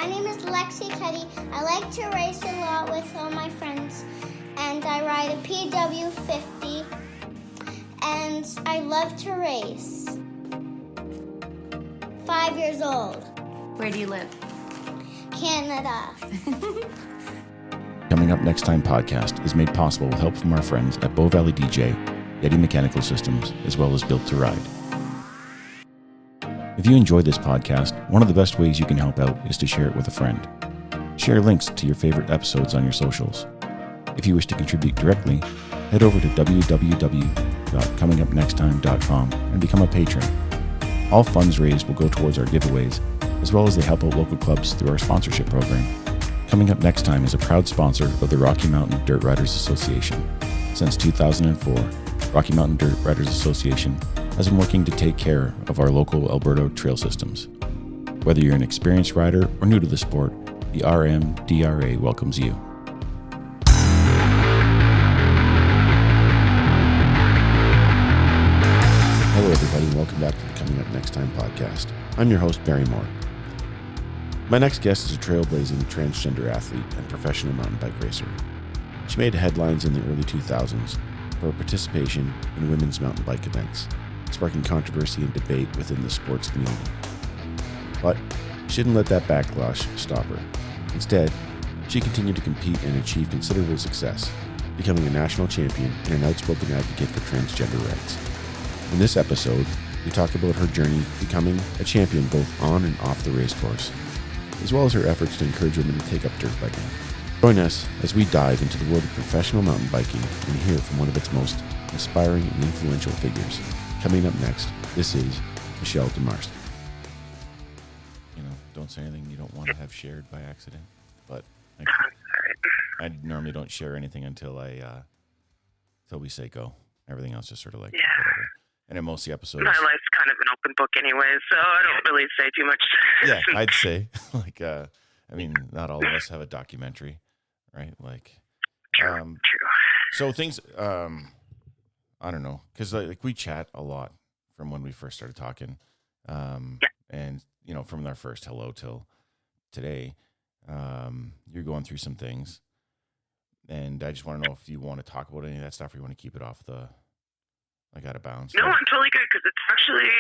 My name is Lexi Cuddy. I like to race a lot with all my friends, and I ride a PW50, and I love to race. 5 years old. Where do you live? Canada. Coming Up Next Time podcast is made possible with help from our friends at Bow Valley DJ, Yeti Mechanical Systems, as well as Built to Ride. If you enjoy this podcast, one of the best ways you can help out is to share it with a friend. Share links to your favorite episodes on your socials. If you wish to contribute directly, head over to www.comingupnexttime.com and become a patron. All funds raised will go towards our giveaways, as well as they help out local clubs through our sponsorship program. Coming Up Next Time is a proud sponsor of the Rocky Mountain Dirt Riders Association. Since 2004, Rocky Mountain Dirt Riders Association has been working to take care of our local Alberta trail systems. Whether you're an experienced rider or new to the sport, the RMDRA welcomes you. Hello everybody and welcome back to the Coming Up Next Time podcast. I'm your host, Barrymore. My next guest is a trailblazing transgender athlete and professional mountain bike racer. She made headlines in the early 2000s for her participation in women's mountain bike events, sparking controversy and debate within the sports community. But she didn't let that backlash stop her. Instead, she continued to compete and achieve considerable success, becoming a national champion and an outspoken advocate for transgender rights. In this episode, we talk about her journey becoming a champion both on and off the racecourse, as well as her efforts to encourage women to take up dirt biking. Join us as we dive into the world of professional mountain biking and hear from one of its most inspiring and influential figures. Coming up next, this is Michelle Dumaresq. You know, don't say anything you don't want to have shared by accident, but I normally don't share anything until we say go. Everything else just sort of like whatever. And in most of the episodes, my life's kind of an open book anyway, so I don't really say too much. Yeah, I'd say I mean, not all of us have a documentary, right? Like, True. So things, I don't know, because like we chat a lot from when we first started talking, and you know, from our first hello till today, you're going through some things, and I just want to know if you want to talk about any of that stuff, or you want to keep it off the, like, out of bounds. No, I'm totally good because it's actually,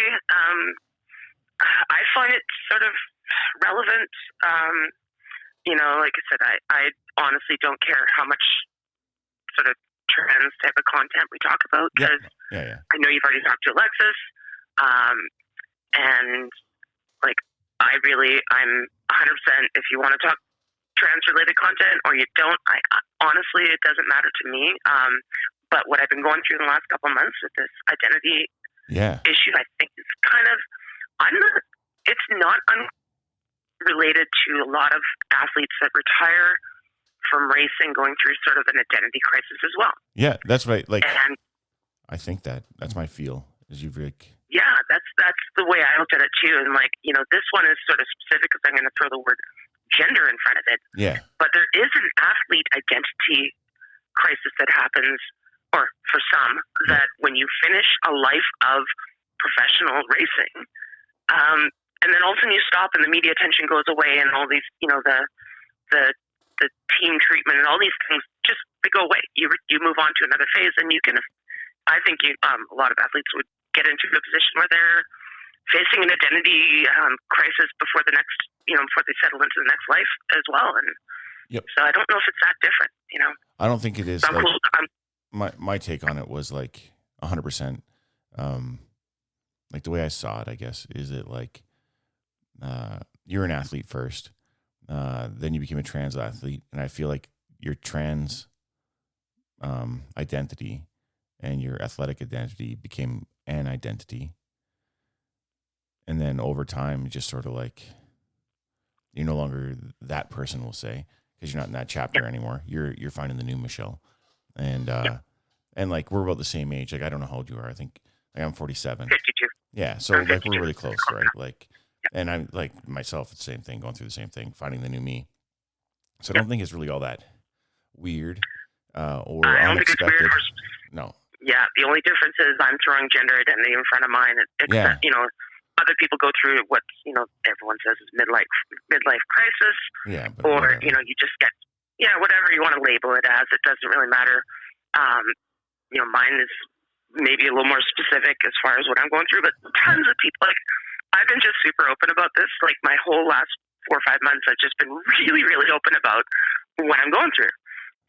I find it sort of relevant. You know, like I said, I honestly don't care how much sort of trans type of content we talk about because I know you've already talked to Alexis, and like I'm 100% if you want to talk trans related content or you don't. I honestly, it doesn't matter to me. But what I've been going through in the last couple of months with this identity issue, I think is kind of it's not unrelated to a lot of athletes that retire from racing going through sort of an identity crisis as well. Yeah, that's right. Like, and I think that's my feel. Is you've like, yeah, that's the way I looked at it too. And like, you know, this one is sort of specific because I'm going to throw the word gender in front of it. Yeah. But there is an athlete identity crisis that happens, or for some, that when you finish a life of professional racing, and then all of a sudden you stop and the media attention goes away and all these, you know, the team treatment and all these things just they go away. You move on to another phase, and you can. I think a lot of athletes would get into a position where they're facing an identity crisis before the next, you know, before they settle into the next life as well. And so I don't know if it's that different. You know, I don't think it is. So my take on it was like 100%. Like the way I saw it, I guess, is it like you're an athlete first, then you became a trans athlete, and I feel like your trans identity and your athletic identity became an identity, and then over time, just sort of like you're no longer that person, we'll say, because you're not in that chapter anymore. You're finding the new Michelle, and like we're about the same age. Like I don't know how old you are. I think I'm 47. 52. Yeah, so like we're really close, right? Like, and I'm like myself, it's the same thing, going through the same thing, finding the new me. So I don't think it's really all that weird or I don't unexpected. think it's weird. No. Yeah, the only difference is I'm throwing gender identity in front of mine. You know, other people go through what, everyone says is midlife crisis, or, whatever. you just get, whatever you want to label it as. It doesn't really matter. Mine is maybe a little more specific as far as what I'm going through, but tons of people, like, I've been just super open about this. Like, my whole last 4 or 5 months, I've just been really, really open about what I'm going through.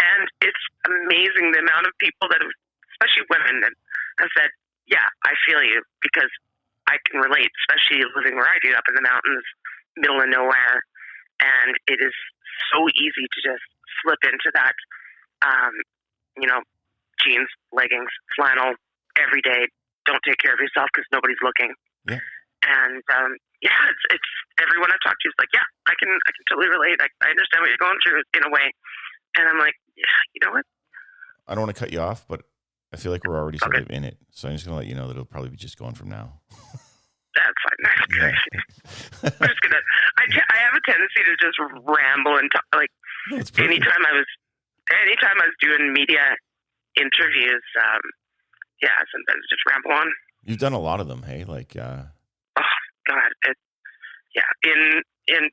And it's amazing the amount of people that have, especially women, that have said, yeah, I feel you, because I can relate, especially living where I do, up in the mountains, middle of nowhere. And it is so easy to just slip into that, jeans, leggings, flannel, every day. Don't take care of yourself because nobody's looking. Yeah. And it's everyone I talk to is like, yeah, I can totally relate. I understand what you're going through in a way. And I'm like, yeah, you know what? I don't want to cut you off, but I feel like we're already sort of in it. So I'm just going to let you know that it'll probably be just going from now. That's fine. I'm just gonna. I have a tendency to just ramble and talk. Like, anytime I was doing media interviews, sometimes just ramble on. You've done a lot of them, hey? Like, oh God, in 2002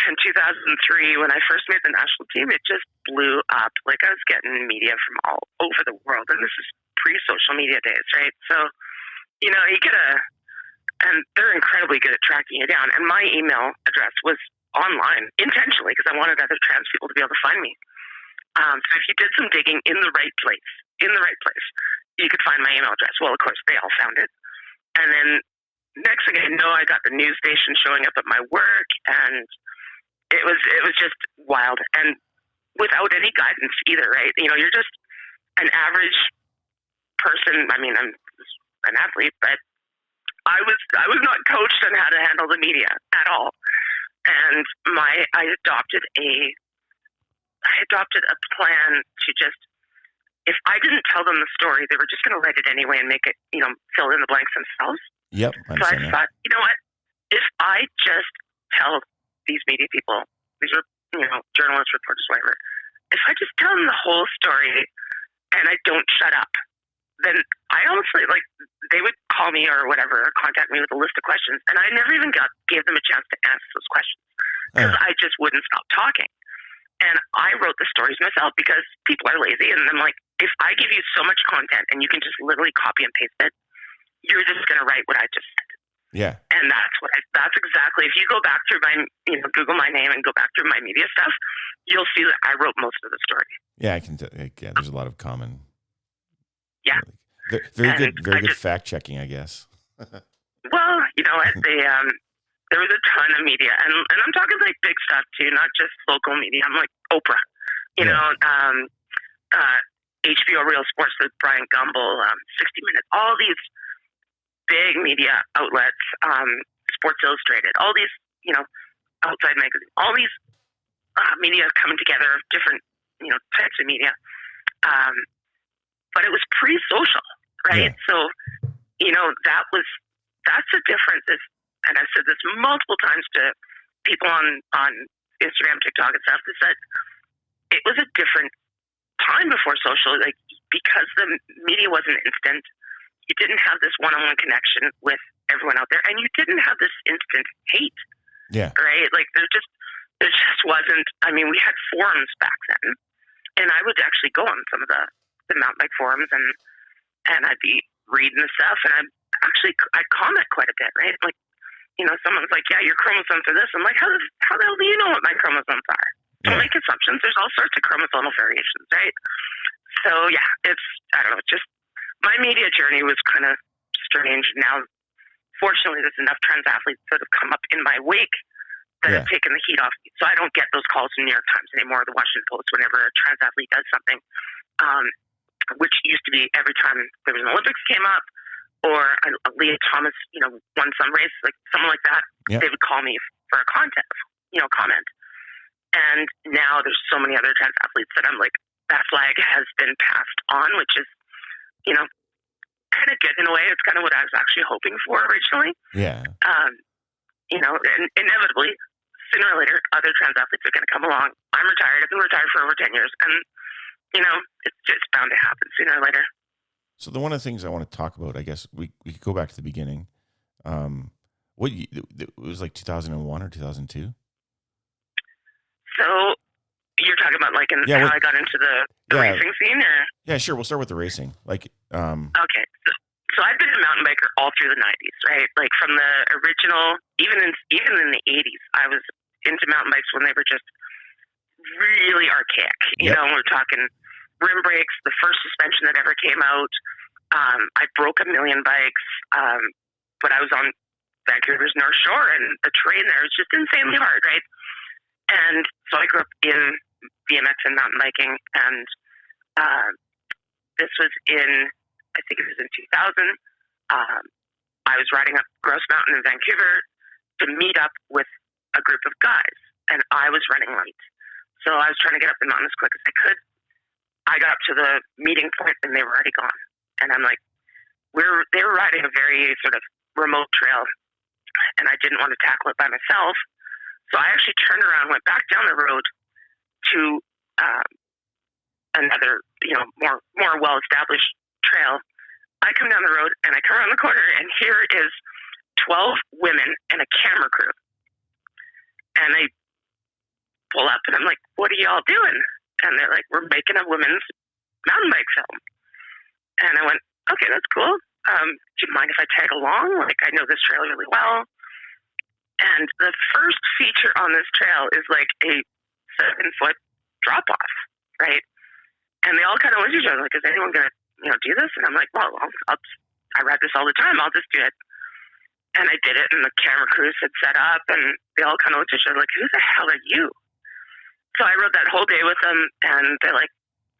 and 2003, when I first made the national team, it just blew up. Like, I was getting media from all over the world, and this is pre-social media days, right? So, you get and they're incredibly good at tracking you down. And my email address was online intentionally because I wanted other trans people to be able to find me. So if you did some digging in the right place, you could find my email address. Well, of course, they all found it. And then next thing I know, I got the news station showing up at my work, and it was just wild. And without any guidance either, right? You're just an average person. I mean, I'm an athlete, but I was not coached on how to handle the media at all. And I adopted a plan to just, if I didn't tell them the story, they were just going to write it anyway and make it, fill in the blanks themselves. Yep. So I thought, you know what? If I just tell these media people, these are, journalists, reporters, whatever, if I just tell them the whole story and I don't shut up, then I honestly, like, they would call me or whatever, or contact me with a list of questions, and I never even gave them a chance to answer those questions because I just wouldn't stop talking. And I wrote the stories myself because people are lazy, and I'm like, if I give you so much content and you can just literally copy and paste it, you're just going to write what I just said. Yeah. And that's exactly, if you go back through my, Google my name and go back through my media stuff, you'll see that I wrote most of the story. Yeah, I can. There's a lot of common. Yeah. Very good fact checking, I guess. Well, you know what? There was a ton of media, and I'm talking like big stuff too, not just local media. I'm like Oprah, HBO Real Sports with Brian Gumbel, 60 Minutes, all these big media outlets, Sports Illustrated, all these, Outside Magazine, all these media coming together, different, types of media. But it was pre-social, right? Yeah. So, that's the difference. And I've said this multiple times to people on Instagram, TikTok, and stuff, is that it was a different time before social, like, because the media wasn't instant. You didn't have this one-on-one connection with everyone out there, and you didn't have this instant hate. Yeah. Right? Like, there just wasn't. I mean, we had forums back then, and I would actually go on some of the mountain bike forums, and I'd be reading the stuff, and I'd comment quite a bit, right? Like, someone's like, yeah, your chromosomes are this. I'm like, how the hell do you know what my chromosomes are? Don't make assumptions. There's all sorts of chromosomal variations, right? So, yeah, I don't know, just my media journey was kind of strange. Now, fortunately, there's enough trans athletes that have come up in my wake that have taken the heat off me. So I don't get those calls from New York Times anymore, the Washington Post, whenever a trans athlete does something, which used to be every time there was an Olympics came up, or Leah Thomas, won some race, like someone like that, they would call me for a contest, comment. And now there's so many other trans athletes that I'm like, that flag has been passed on, which is, kind of good in a way. It's kind of what I was actually hoping for originally. Yeah. And inevitably, sooner or later, other trans athletes are going to come along. I'm retired. I've been retired for over 10 years. And, it's bound to happen sooner or later. So one of the things I want to talk about, I guess we could go back to the beginning. It was like 2001 or 2002? So you're talking about like how I got into the racing scene, or? Yeah, sure. We'll start with the racing. Okay. So I've been a mountain biker all through the 90s, right? Like from the original, even in the 80s, I was into mountain bikes when they were just really archaic. You know, we're talking rim brakes, the first suspension that ever came out. I broke a million bikes, but I was on Vancouver's North Shore, and the terrain there is just insanely hard, right? And so I grew up in BMX and mountain biking, and this was I think it was in 2000. I was riding up Gross Mountain in Vancouver to meet up with a group of guys, and I was running late. So I was trying to get up the mountain as quick as I could. I got up to the meeting point, and they were already gone. And I'm like, they were riding a very sort of remote trail, and I didn't want to tackle it by myself. So I actually turned around, went back down the road to another, more well-established trail. I come down the road, and I come around the corner, and here is 12 women and a camera crew. And they pull up, and I'm like, what are y'all doing? And they're like, we're making a women's mountain bike film. And I went, okay, that's cool. Do you mind if I tag along? Like, I know this trail really well. And the first feature on this trail is like a 7-foot drop-off, right? And they all kind of looked at each other like, is anyone going to, do this? And I'm like, well, I ride this all the time. I'll just do it. And I did it, and the camera crews had set up, and they all kind of looked at each other like, who the hell are you? So I rode that whole day with them, and they're like,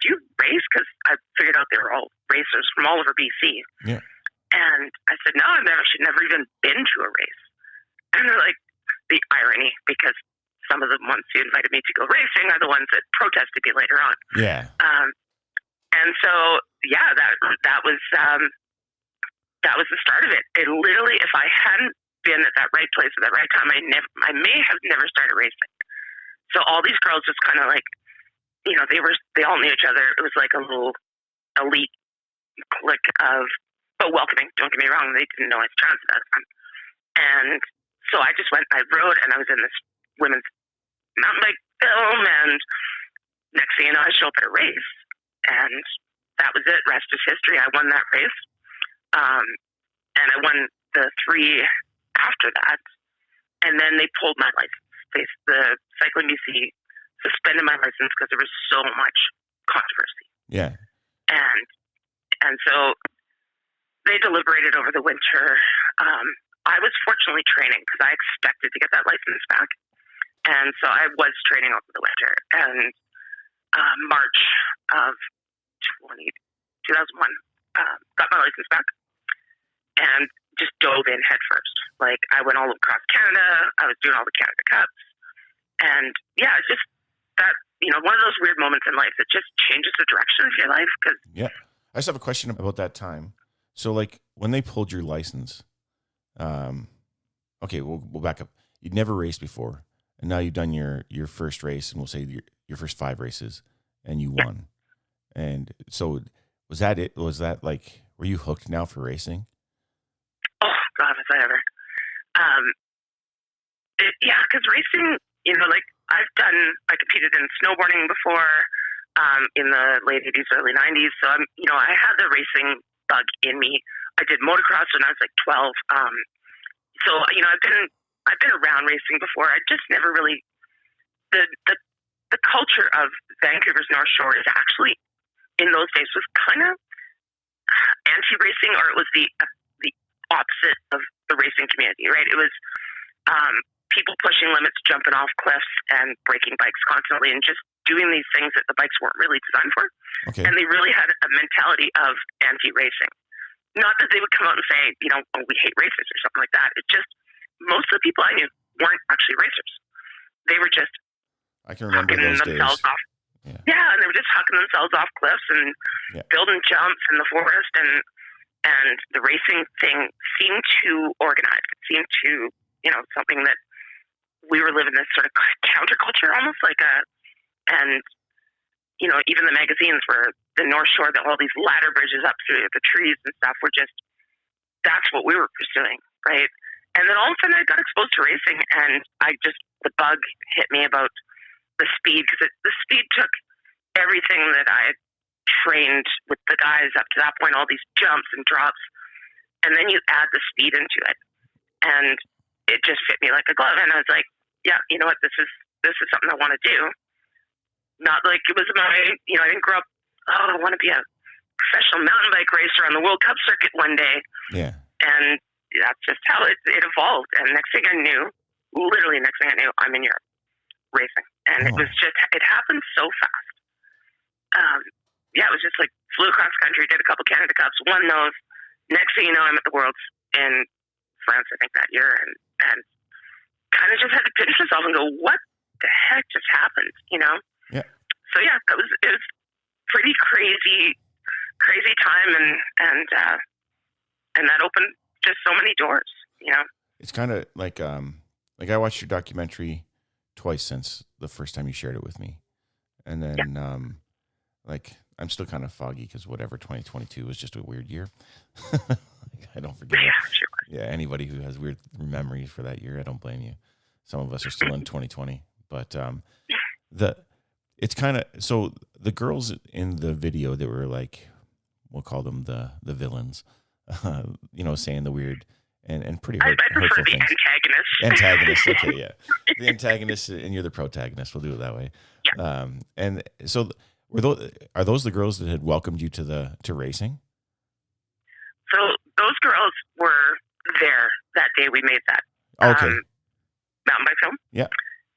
do you race? Because I figured out they were all racers from all over BC. Yeah. And I said, no, I've actually never even been to a race. And they're like, the irony, because some of the ones who invited me to go racing are the ones that protested me later on. Yeah. And so, yeah, that was the start of it. It literally, if I hadn't been at that right place at that right time, I may have never started racing. So all these girls just kind of like, they all knew each other. It was like a little elite clique but welcoming. Don't get me wrong, they didn't know I was trans at that time. And so I just went, I rode, and I was in this women's mountain bike film, and next thing you know, I show up at a race. And that was it. Rest is history. I won that race. And I won the 3 after that. And then they pulled my license. The Cycling BC suspended my license because there was so much controversy. Yeah. And so they deliberated over the winter. I was fortunately training because I expected to get that license back. And so I was training over the winter. And March of 2001, got my license back and just dove in head first. Like, I went all across Canada. I was doing all the Canada Cups. And yeah, it's just that, one of those weird moments in life that just changes the direction of your life. Yeah. I just have a question about that time. So, like, when they pulled your license, okay, we'll back up. You'd never raced before, and now you've done your first race, and we'll say your first 5 races, and you won. And so, was that it? Was that like, were you hooked now for racing? Oh God, was I ever? Yeah, because racing, like I competed in snowboarding before, in the late 80s, early 90s. So I had the racing bug in me. I did motocross when I was like 12. So I've been around racing before. I just never really the culture of Vancouver's North Shore is actually, in those days, was kind of anti-racing, or it was the opposite of the racing community, right? It was people pushing limits, jumping off cliffs, and breaking bikes constantly, and just doing these things that the bikes weren't really designed for. Okay. And they really had a mentality of anti-racing. Not that they would come out and say, we hate racers or something like that. It just, most of the people I knew weren't actually racers. They were just I can remember those days. Off. Yeah, and they were just hucking themselves off cliffs and building jumps in the forest, and the racing thing seemed to organize. It seemed to, something that we were living this sort of counterculture, almost like and even the magazines were the North Shore, all these ladder bridges up through the trees and stuff were just, that's what we were pursuing, right? And then all of a sudden I got exposed to racing, and the bug hit me about the speed, because the speed took everything that I had trained with the guys up to that point, all these jumps and drops, and then you add the speed into it, and it just fit me like a glove. And I was like, yeah, you know what, this is something I want to do. Not like it was I didn't grow up, I want to be a professional mountain bike racer on the World Cup circuit one day. Yeah. And that's just how it evolved. And next thing I knew, I'm in Europe racing. And it happened so fast. It was just like flew across country, did a couple Canada Cups, won those. Next thing you know, I'm at the Worlds in France, I think, that year. And kind of just had to pinch myself and go, what the heck just happened, Yeah. So yeah, it was pretty crazy time, and that opened just so many doors, It's kind of like I watched your documentary twice since the first time you shared it with me, and then I'm still kind of foggy because whatever 2022 was just a weird year. I don't forget. Yeah, sure. Yeah, anybody who has weird memories for that year, I don't blame you. Some of us are still in 2020, but it's kind of, so the girls in the video that were like, we'll call them the villains, saying the weird and pretty hurtful things. Antagonist. Okay, yeah. The antagonist, and you're the protagonist. We'll do it that way. Yeah. And so are those the girls that had welcomed you to racing? So those girls were there that day we made that mountain bike film. Yeah.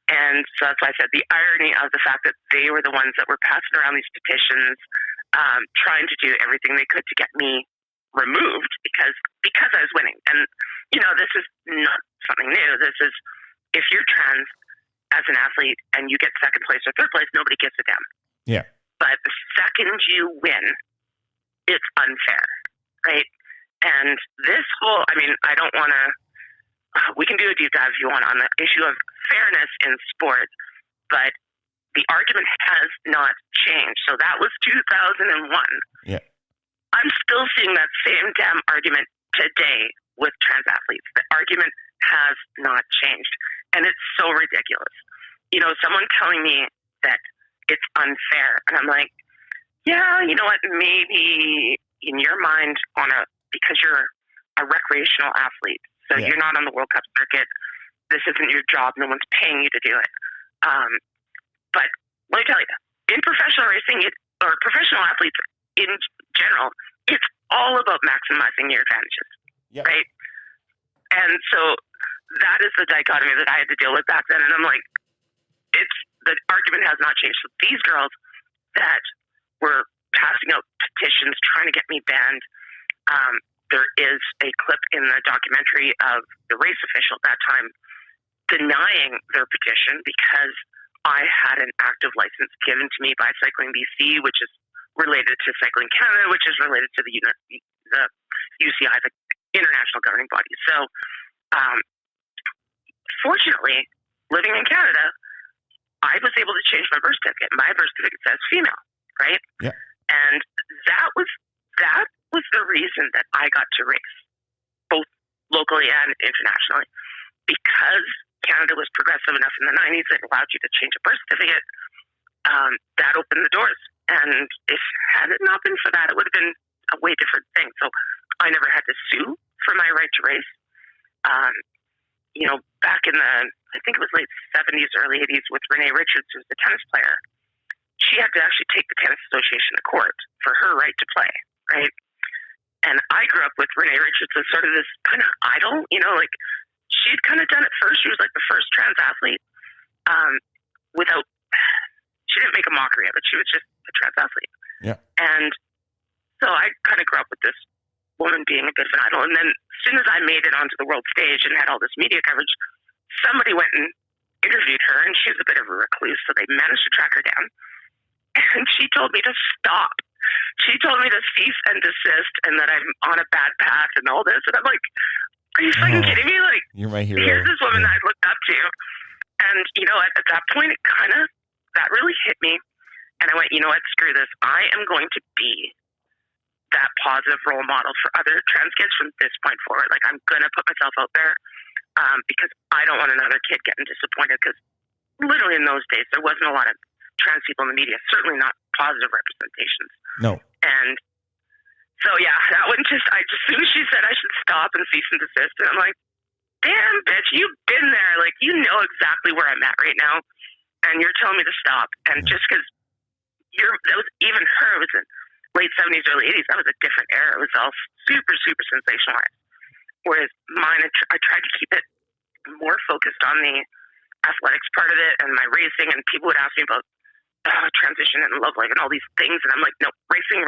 And so that's why I said the irony of the fact that they were the ones that were passing around these petitions, trying to do everything they could to get me removed because I was winning. And, this is not something new. This is, if you're trans as an athlete and you get second place or third place, nobody gives a damn. Yeah. But the second you win, it's unfair, right? And this whole, I don't want to, we can do a deep dive if you want on the issue of fairness in sports, but the argument has not changed. So that was 2001. Yeah. I'm still seeing that same damn argument today with trans athletes. The argument has not changed. And it's so ridiculous. Someone telling me that it's unfair. And I'm like, yeah, you know what? Maybe in your mind because you're a recreational athlete, so you're not on the World Cup circuit. This isn't your job. No one's paying you to do it. But let me tell you, in professional racing, or professional athletes in general, it's all about maximizing your advantages, right? And so that is the dichotomy that I had to deal with back then. And I'm like, the argument has not changed. So these girls that were passing out petitions trying to get me banned, there is a clip in the documentary of the race official at that time denying their petition because I had an active license given to me by Cycling BC, which is related to Cycling Canada, which is related to the UCI, the international governing body. So, fortunately, living in Canada, I was able to change my birth certificate. My birth certificate says female, right? Yeah. And that was the reason that I got to race, both locally and internationally, because Canada was progressive enough in the 90s that allowed you to change a birth certificate. That opened the doors. And had it not been for that, it would have been a way different thing. So I never had to sue for my right to race. Back in I think it was late 70s, early 80s with Renee Richards, who was the tennis player, she had to actually take the Tennis Association to court for her right to play, right? And I grew up with Renee Richards as sort of this kind of idol, she'd kind of done it first. She was like the first trans athlete she didn't make a mockery of it. She was just a trans athlete. Yeah. And so I kind of grew up with this woman being a bit of an idol. And then as soon as I made it onto the world stage and had all this media coverage, somebody went and interviewed her, and she was a bit of a recluse, so they managed to track her down. And she told me to stop. She told me to cease and desist and that I'm on a bad path and all this. And I'm like, are you fucking kidding me? Like, you're my hero. Here's this woman that I looked up to. And, at that point, that really hit me. And I went, you know what, screw this. I am going to be that positive role model for other trans kids from this point forward. Like, I'm going to put myself out there because I don't want another kid getting disappointed, because literally in those days, there wasn't a lot of trans people in the media, certainly not positive representations. No. And so, yeah, that one just, as soon as she said I should stop and cease and desist, and I'm like, damn, bitch, you've been there. Like, you know exactly where I'm at right now, and you're telling me to stop. And just because that was even her, it was in late 70s, early 80s, that was a different era. It was all super, super sensationalized. Whereas mine, I tried to keep it more focused on the athletics part of it and my racing, and people would ask me about transition and love life and all these things, and I'm like, no, racing.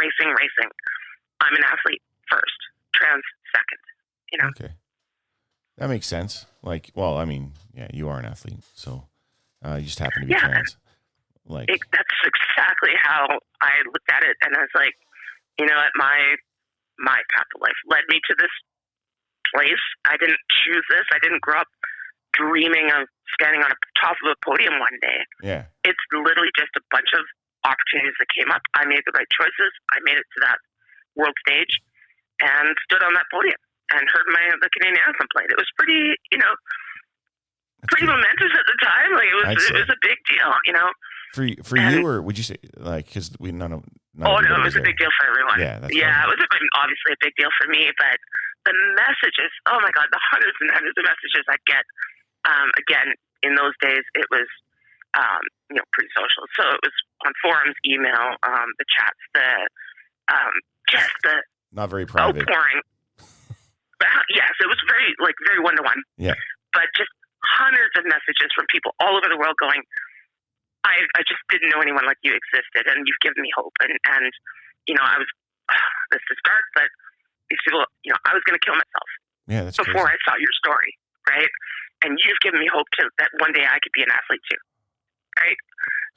I'm an athlete first, trans second, you know. Okay, that makes sense. Like, well, I mean, yeah, you are an athlete, so you just happen to be trans. Like, that's exactly how I looked at it, and I was like, you know what, my path of life led me to this place. I didn't choose this. I didn't grow up dreaming of standing on top of a podium one day. Yeah. It's literally just a bunch of opportunities that came up. I made the right choices. I made it to that world stage and stood on that podium and heard the Canadian anthem played. It was pretty, pretty momentous at the time. Like, it was a big deal, you know. For you, or would you say, like, because we none of it was a big deal for everyone. Yeah, it was obviously a big deal for me, but the messages, oh my God, the hundreds and hundreds of messages I get. Again, in those days, it was pretty social. So it was on forums, email, the chats, just the not very private. Outpouring. Yes, it was very one-to-one. Yeah. But just hundreds of messages from people all over the world going, I just didn't know anyone like you existed, and you've given me hope. And I was, this is dark, but these people, I was going to kill myself. Yeah, that's before crazy. I saw your story, right? And you've given me hope that one day I could be an athlete too, right?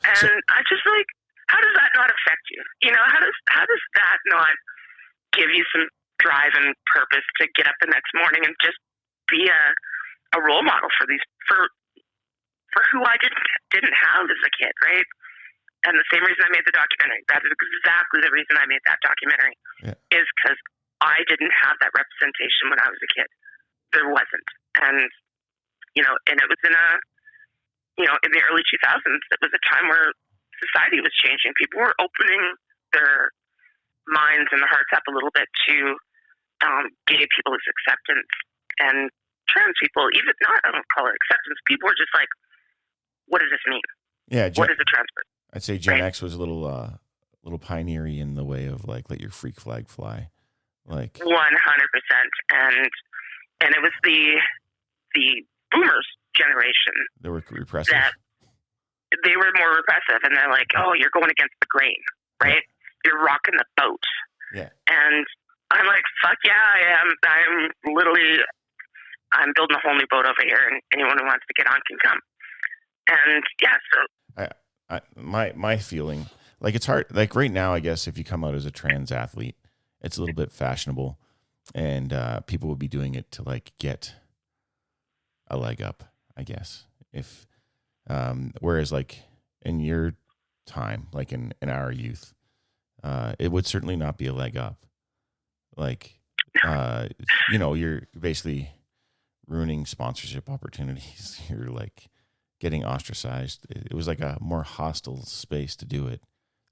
And I just like, how does that not affect you? How does that not give you some drive and purpose to get up the next morning and just be a role model for who I didn't have as a kid, right? And the same reason I made the documentary, that is exactly the reason I made that documentary, is because I didn't have that representation when I was a kid. There wasn't. And, and it was in the early 2000s, it was a time where society was changing. People were opening their minds and their hearts up a little bit to gay people's acceptance, and trans people, even not, I don't call it acceptance, people were just like, what does this mean? Yeah. What is a trans person? I'd say Gen X was a little pioneery in the way of like, let your freak flag fly. Like 100%. And it was the boomers generation. They were repressive. They were more repressive, and they're like, oh, you're going against the grain, right? Yeah. You're rocking the boat. Yeah. And I'm like, fuck yeah, I am. I'm building a whole new boat over here, and anyone who wants to get on can come. And yeah, so my feeling, like, it's hard. Like right now, I guess if you come out as a trans athlete, it's a little bit fashionable, and people would be doing it to like get a leg up, I guess. If whereas like in your time, like in our youth, it would certainly not be a leg up. Like you're basically ruining sponsorship opportunities. You're like getting ostracized. It was like a more hostile space to do it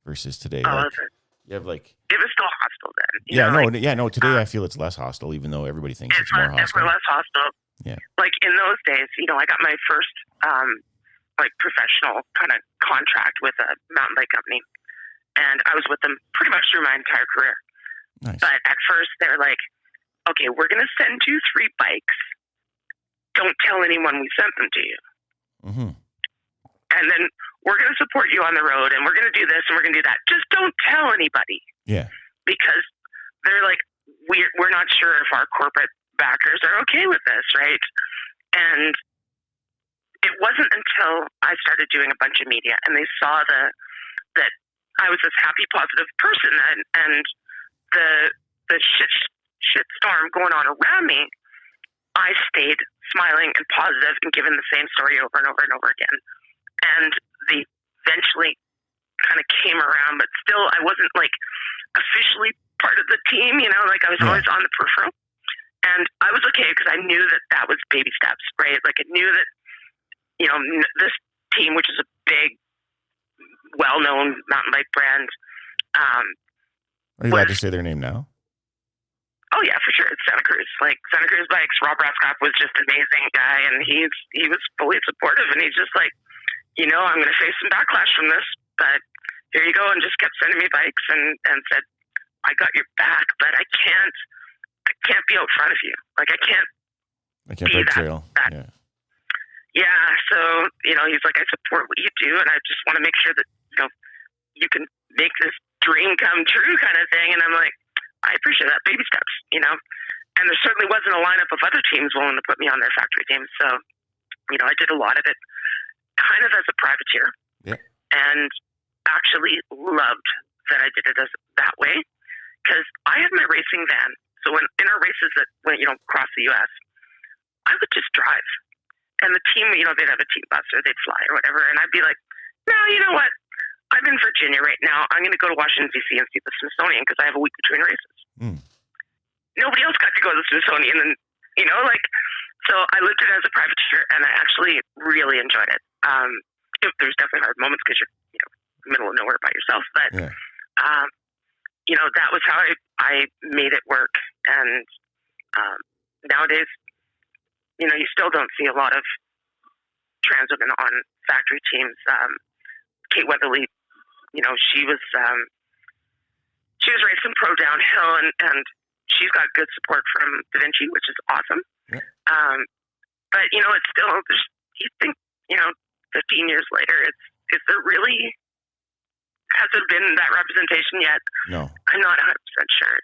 versus today. You have like, it was still hostile then. Today I feel it's less hostile, even though everybody thinks it's more hostile. It's less hostile. Yeah. Like in those days, I got my first professional kind of contract with a mountain bike company, and I was with them pretty much through my entire career. Nice. But at first they're like, okay, we're going to send you 3 bikes. Don't tell anyone we sent them to you. Mm-hmm. And then we're going to support you on the road, and we're going to do this and we're going to do that. Just don't tell anybody. Yeah. Because they're like, we're not sure if our corporate backers are okay with this, right? And it wasn't until I started doing a bunch of media and they saw that I was this happy, positive person, and the shit storm going on around me, I stayed smiling and positive and giving the same story over and over and over again. And they eventually kind of came around, but still I wasn't like officially part of the team, like I was always on the peripheral. And I was okay because I knew that was baby steps, right? Like I knew that, this team, which is a big, well-known mountain bike brand. Are you allowed to say their name now? Oh yeah, for sure. It's Santa Cruz. Like Santa Cruz Bikes. Rob Rascop was just an amazing guy, and he was fully supportive. And he's just like, I'm going to face some backlash from this, but here you go, and just kept sending me bikes and said, I got your back, but I can't be out front of you. Like I can't break trail. Yeah. So he's like, I support what you do, and I just want to make sure that you can make this dream come true, kind of thing. And I'm like, I appreciate that, baby steps, And there certainly wasn't a lineup of other teams willing to put me on their factory teams. So, I did a lot of it kind of as a privateer. Yeah. And actually loved that I did it that way because I had my racing van. So in our races that went, across the U.S., I would just drive. And the team, they'd have a team bus or they'd fly or whatever. And I'd be like, no, you know what? I'm in Virginia right now. I'm going to go to Washington, D.C. and see the Smithsonian because I have a week between races. Nobody else got to go to the Smithsonian. And, so I lived it as a privateer, and I actually really enjoyed it. There's definitely hard moments because you're, middle of nowhere by yourself. But, that was how I made it work. And nowadays, you still don't see a lot of trans women on factory teams. Kate Weatherly, she was racing pro downhill, and she's got good support from Da Vinci, which is awesome. Yeah. But it's still, you think 15 years later, is there really, has there been that representation yet? No, I'm not 100% sure.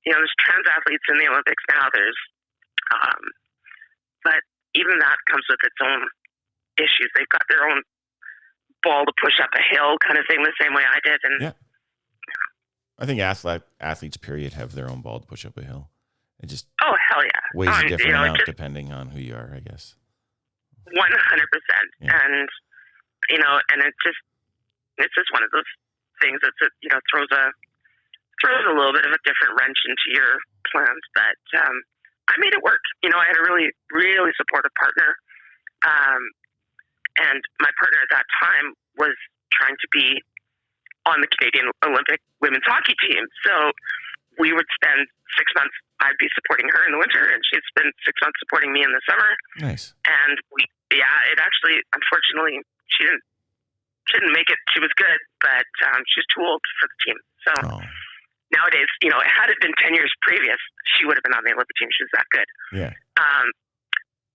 There's trans athletes in the Olympics now. But even that comes with its own issues. They've got their own ball to push up a hill kind of thing, the same way I did. And I think athletes, period, have their own ball to push up a hill. It just hell yeah, weighs a different amount depending on who you are, I guess. 100%, and and it's just one of those things that throws a little bit of a different wrench into your plans. But I made it work. I had a really, really supportive partner, and my partner at that time was trying to be on the Canadian Olympic women's hockey team. So we would spend 6 months. I'd be supporting her in the winter, and she'd spend 6 months supporting me in the summer. Nice. And it actually, unfortunately, she didn't make it. She was good, but she was too old for the team. So nowadays, had it been 10 years previous, she would have been on the Olympic team. She was that good. Yeah.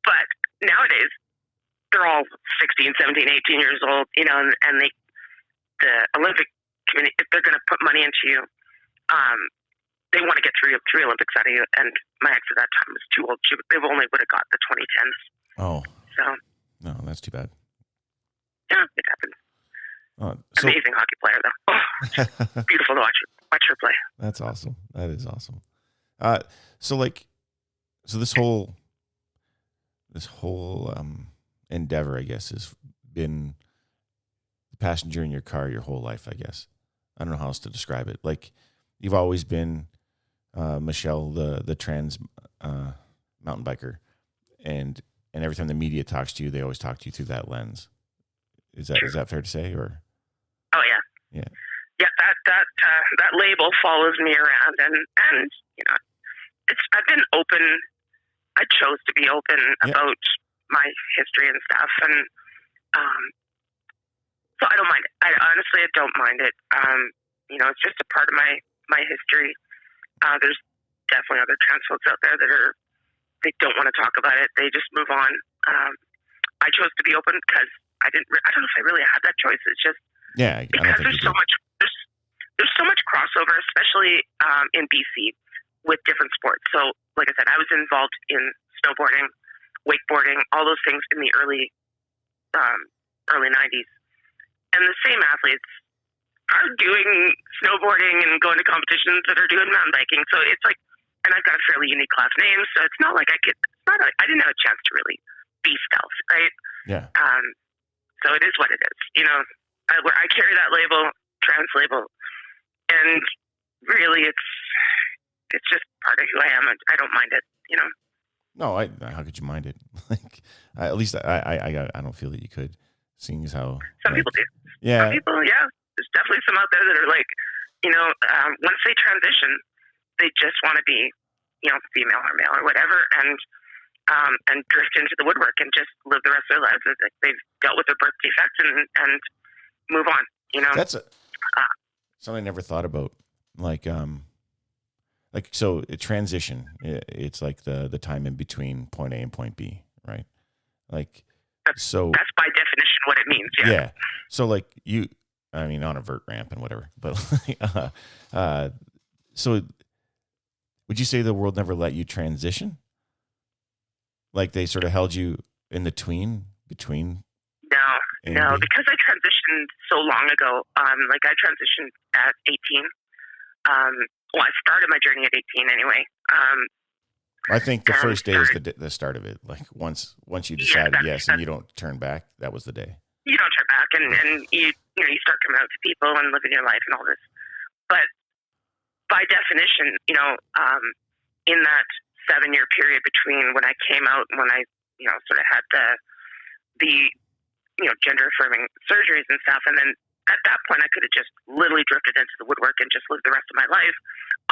But nowadays, they're all 16, 17, 18 years old, and the Olympic community, if they're going to put money into you, they want to get three Olympics out of you. And my ex at that time was too old. They only would have got the 2010s. Oh. So. No, that's too bad. Yeah, it happens. Amazing hockey player, though. Oh, beautiful to watch her play. That's awesome. That is awesome. So this whole endeavor, I guess, has been the passenger in your car your whole life, I guess. I don't know how else to describe it. Like, you've always been Michelle, the trans mountain biker, and every time the media talks to you, they always talk to you through that lens. Is that fair to say, or? Oh yeah. That label follows me around, and I've been open. I chose to be open about my history and stuff, and so I don't mind it. I honestly don't mind it. It's just a part of my history. There's definitely other trans folks out there that they don't want to talk about it. They just move on. I chose to be open because I don't know if I really had that choice. It's just because there's so much crossover, especially in BC with different sports. So, like I said, I was involved in snowboarding, wakeboarding, all those things in the early 90s, and the same athletes are doing snowboarding and going to competitions that are doing mountain biking. So it's like, and I've got a fairly unique class name, so it's not like I didn't have a chance to really be stealth, right? Yeah. So it is what it is. I carry that label, trans label, and really, it's just part of who I am. I don't mind it, you know. No, how could you mind it? Like, at least I don't feel that you could, seeing as how Some people do. Yeah. Some people, yeah. There's definitely some out there that are like, you know, once they transition, they just want to be, you know, female or male or whatever, and drift into the woodwork and just live the rest of their lives. Like they've dealt with their birth defects and move on. You know, that's something I never thought about. So a transition, it's like the time in between point A and point B, right? Like, that's by definition what it means. Yeah. Yeah. So like on a vert ramp and whatever, but so would you say the world never let you transition? Like they sort of held you in the between? No, because I transitioned so long ago. Like I transitioned at 18. Well, I started my journey at 18 anyway. I think the first day is the start of it. Like once you decided yes, and you don't turn back, that was the day. You don't turn back, and you start coming out to people and living your life and all this. But by definition, you know, in that 7-year period between when I came out and when I, you know, sort of had the you know, gender affirming surgeries and stuff, and then at that point I could have just literally drifted into the woodwork and just lived the rest of my life.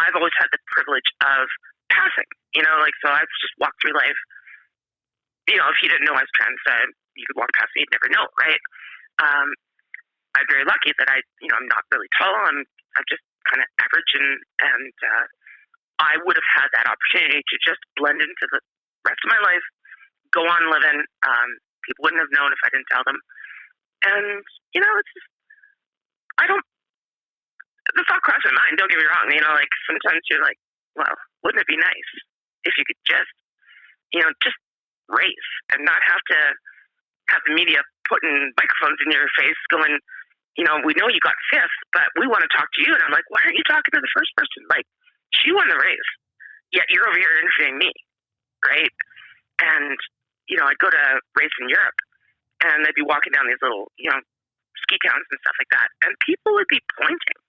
I've always had the privilege of passing, you know, like, so I've just walked through life. You know, if you didn't know I was trans, you could walk past me, you'd never know, right? I'm very lucky that I'm not really tall. I'm just kind of average, and I would have had that opportunity to just blend into the rest of my life, go on living. People wouldn't have known if I didn't tell them. And, you know, it's just, the thought crossed my mind, don't get me wrong, you know, like sometimes you're like, well, wouldn't it be nice if you could just, you know, just race and not have to have the media putting microphones in your face going, you know, we know you got fifth, but we want to talk to you. And I'm like, why aren't you talking to the first person? Like, she won the race, yet you're over here interviewing me, right? And, you know, I'd go to race in Europe, and they'd be walking down these little, you know, ski towns and stuff like that, and people would be pointing.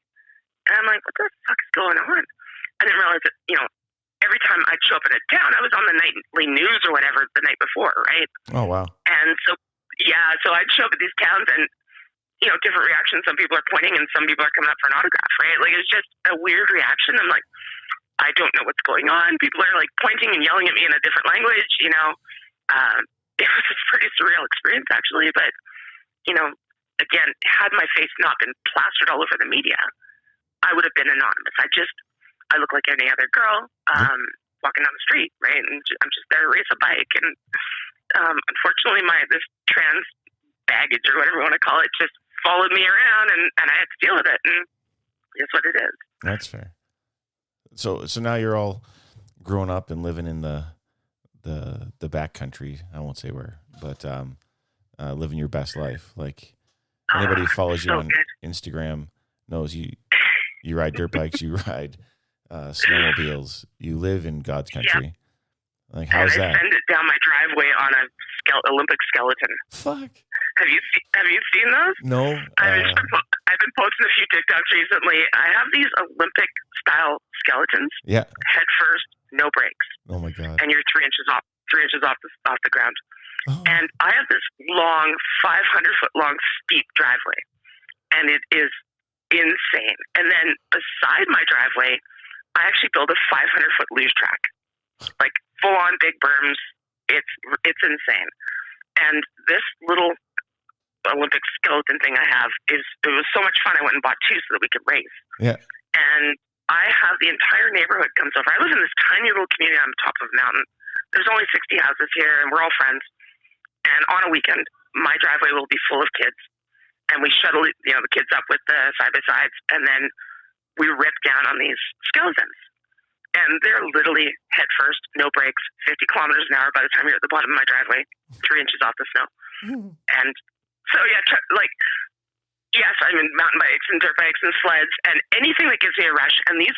And I'm like, what the fuck is going on? I didn't realize that, you know, every time I'd show up in a town, I was on the nightly news or whatever the night before, right? Oh, wow. And so, yeah, so I'd show up at these towns and, you know, different reactions. Some people are pointing and some people are coming up for an autograph, right? Like, it's just a weird reaction. I'm like, I don't know what's going on. People are like pointing and yelling at me in a different language, you know. It was a pretty surreal experience, actually. But, you know, again, had my face not been plastered all over the media, I would have been anonymous. I look like any other girl walking down the street, right? And I'm just there to race a bike. And unfortunately, this trans baggage or whatever you want to call it just followed me around, and I had to deal with it. And it's what it is. That's fair. So now you're all growing up and living in the back country. I won't say where, but living your best life. Like anybody who follows you on Instagram knows you ride dirt bikes, you ride snowmobiles, you live in God's country. Yeah. Like, how's that? I send it down my driveway on a Olympic skeleton. Fuck. Have you seen those? No. I've been posting a few TikToks recently. I have these Olympic style skeletons. Yeah. Head first, no brakes. Oh my God. And you're 3 inches off the ground. Oh. And I have this long, 500-foot long steep driveway, and it is insane. And then beside my driveway, I actually build a 500-foot luge track, like full on big berms. It's insane. And this little Olympic skeleton thing I have it was so much fun. I went and bought 2 so that we could race. Yeah. And I have the entire neighborhood comes over. I live in this tiny little community on the top of a mountain. There's only 60 houses here, and we're all friends. And on a weekend, my driveway will be full of kids, and we shuttle, you know, the kids up with the side-by-sides, and then we rip down on these skeletons. And they're literally head first, no brakes, 50 kilometers an hour by the time you're at the bottom of my driveway, 3 inches off the snow. And so, yeah, yes, I'm in mountain bikes and dirt bikes and sleds and anything that gives me a rush. And these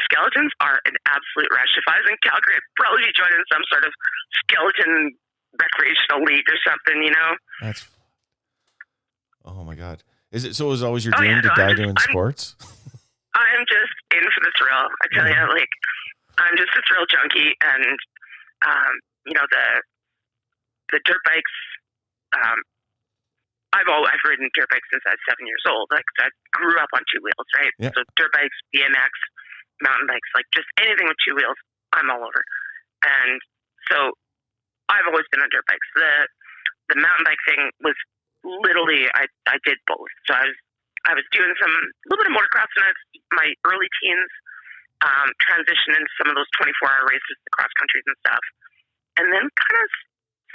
skeletons are an absolute rush. If I was in Calgary, I'd probably be joining some sort of skeleton recreational league or something, you know? Oh my God. Is it so? It was always your Oh, dream yeah, to no, die doing sports? I'm just in for the thrill. I tell you, like, I'm just a thrill junkie, and you know, the dirt bikes. I've ridden dirt bikes since I was 7 years old. Like, I grew up on two wheels, right? Yeah. So dirt bikes, BMX, mountain bikes, like just anything with two wheels, I'm all over. And so I've always been on dirt bikes. The mountain bike thing was literally I did both. So I was doing a little bit of motocross in my early teens, transitioned into some of those 24-hour races, the cross countries and stuff, and then kind of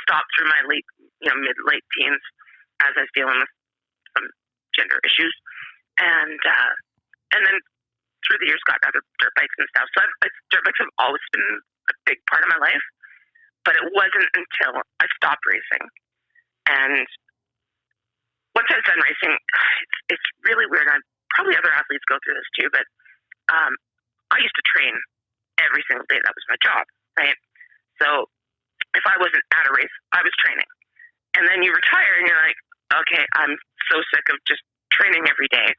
stopped through my mid-late teens as I was dealing with some gender issues, and then through the years got other dirt bikes and stuff. So dirt bikes have always been a big part of my life, but it wasn't until I stopped racing. And once I was done racing, it's really weird. Probably other athletes go through this too, but I used to train every single day. That was my job, right? So if I wasn't at a race, I was training. And then you retire and you're like, okay, I'm so sick of just training every day.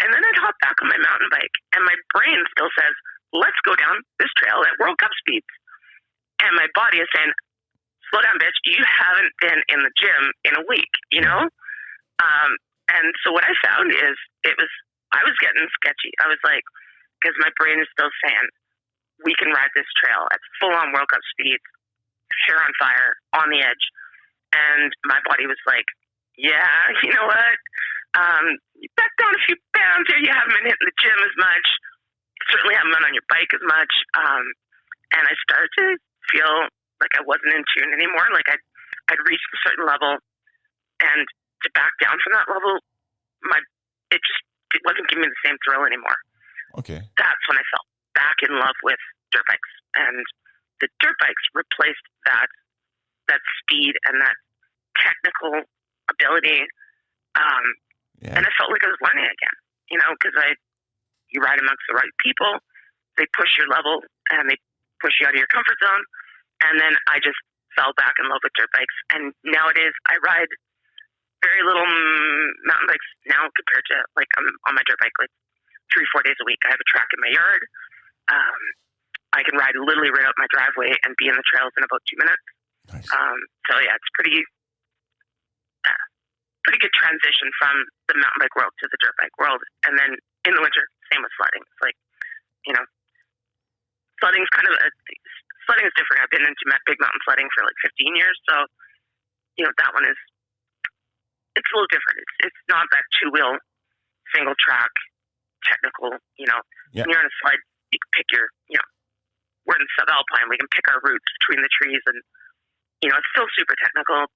And then I'd hop back on my mountain bike, and my brain still says, let's go down this trail at World Cup speeds. And my body is saying, slow down, bitch. You haven't been in the gym in a week, you know? And so what I found is I was getting sketchy. I was like, because my brain is still saying, we can ride this trail at full-on World Cup speeds, hair on fire, on the edge. And my body was like, yeah, you know what? You back down a few pounds here. You haven't been hitting the gym as much. You certainly haven't been on your bike as much. And I started to feel like I wasn't in tune anymore. Like I'd reached a certain level, and to back down from that level, it wasn't giving me the same thrill anymore. Okay. That's when I fell back in love with dirt bikes, and the dirt bikes replaced that speed and that technical ability. And I felt like I was learning again, you know, because you ride amongst the right people, they push your level and they push you out of your comfort zone. And then I just fell back in love with dirt bikes. And nowadays I ride very little mountain bikes now compared to, like, I'm on my dirt bike like 3-4 days a week. I have a track in my yard. I can ride literally right out my driveway and be in the trails in about 2 minutes. Nice. So yeah, it's pretty good transition from the mountain bike world to the dirt bike world. And then in the winter, same with sledding. It's like, you know, sledding is different. I've been into big mountain sledding for like 15 years. So, you know, that one it's a little different. It's not that two-wheel, single track, technical, you know. Yeah. When you're on a sled, you can pick we're in subalpine, we can pick our routes between the trees, and, you know, it's still super technical,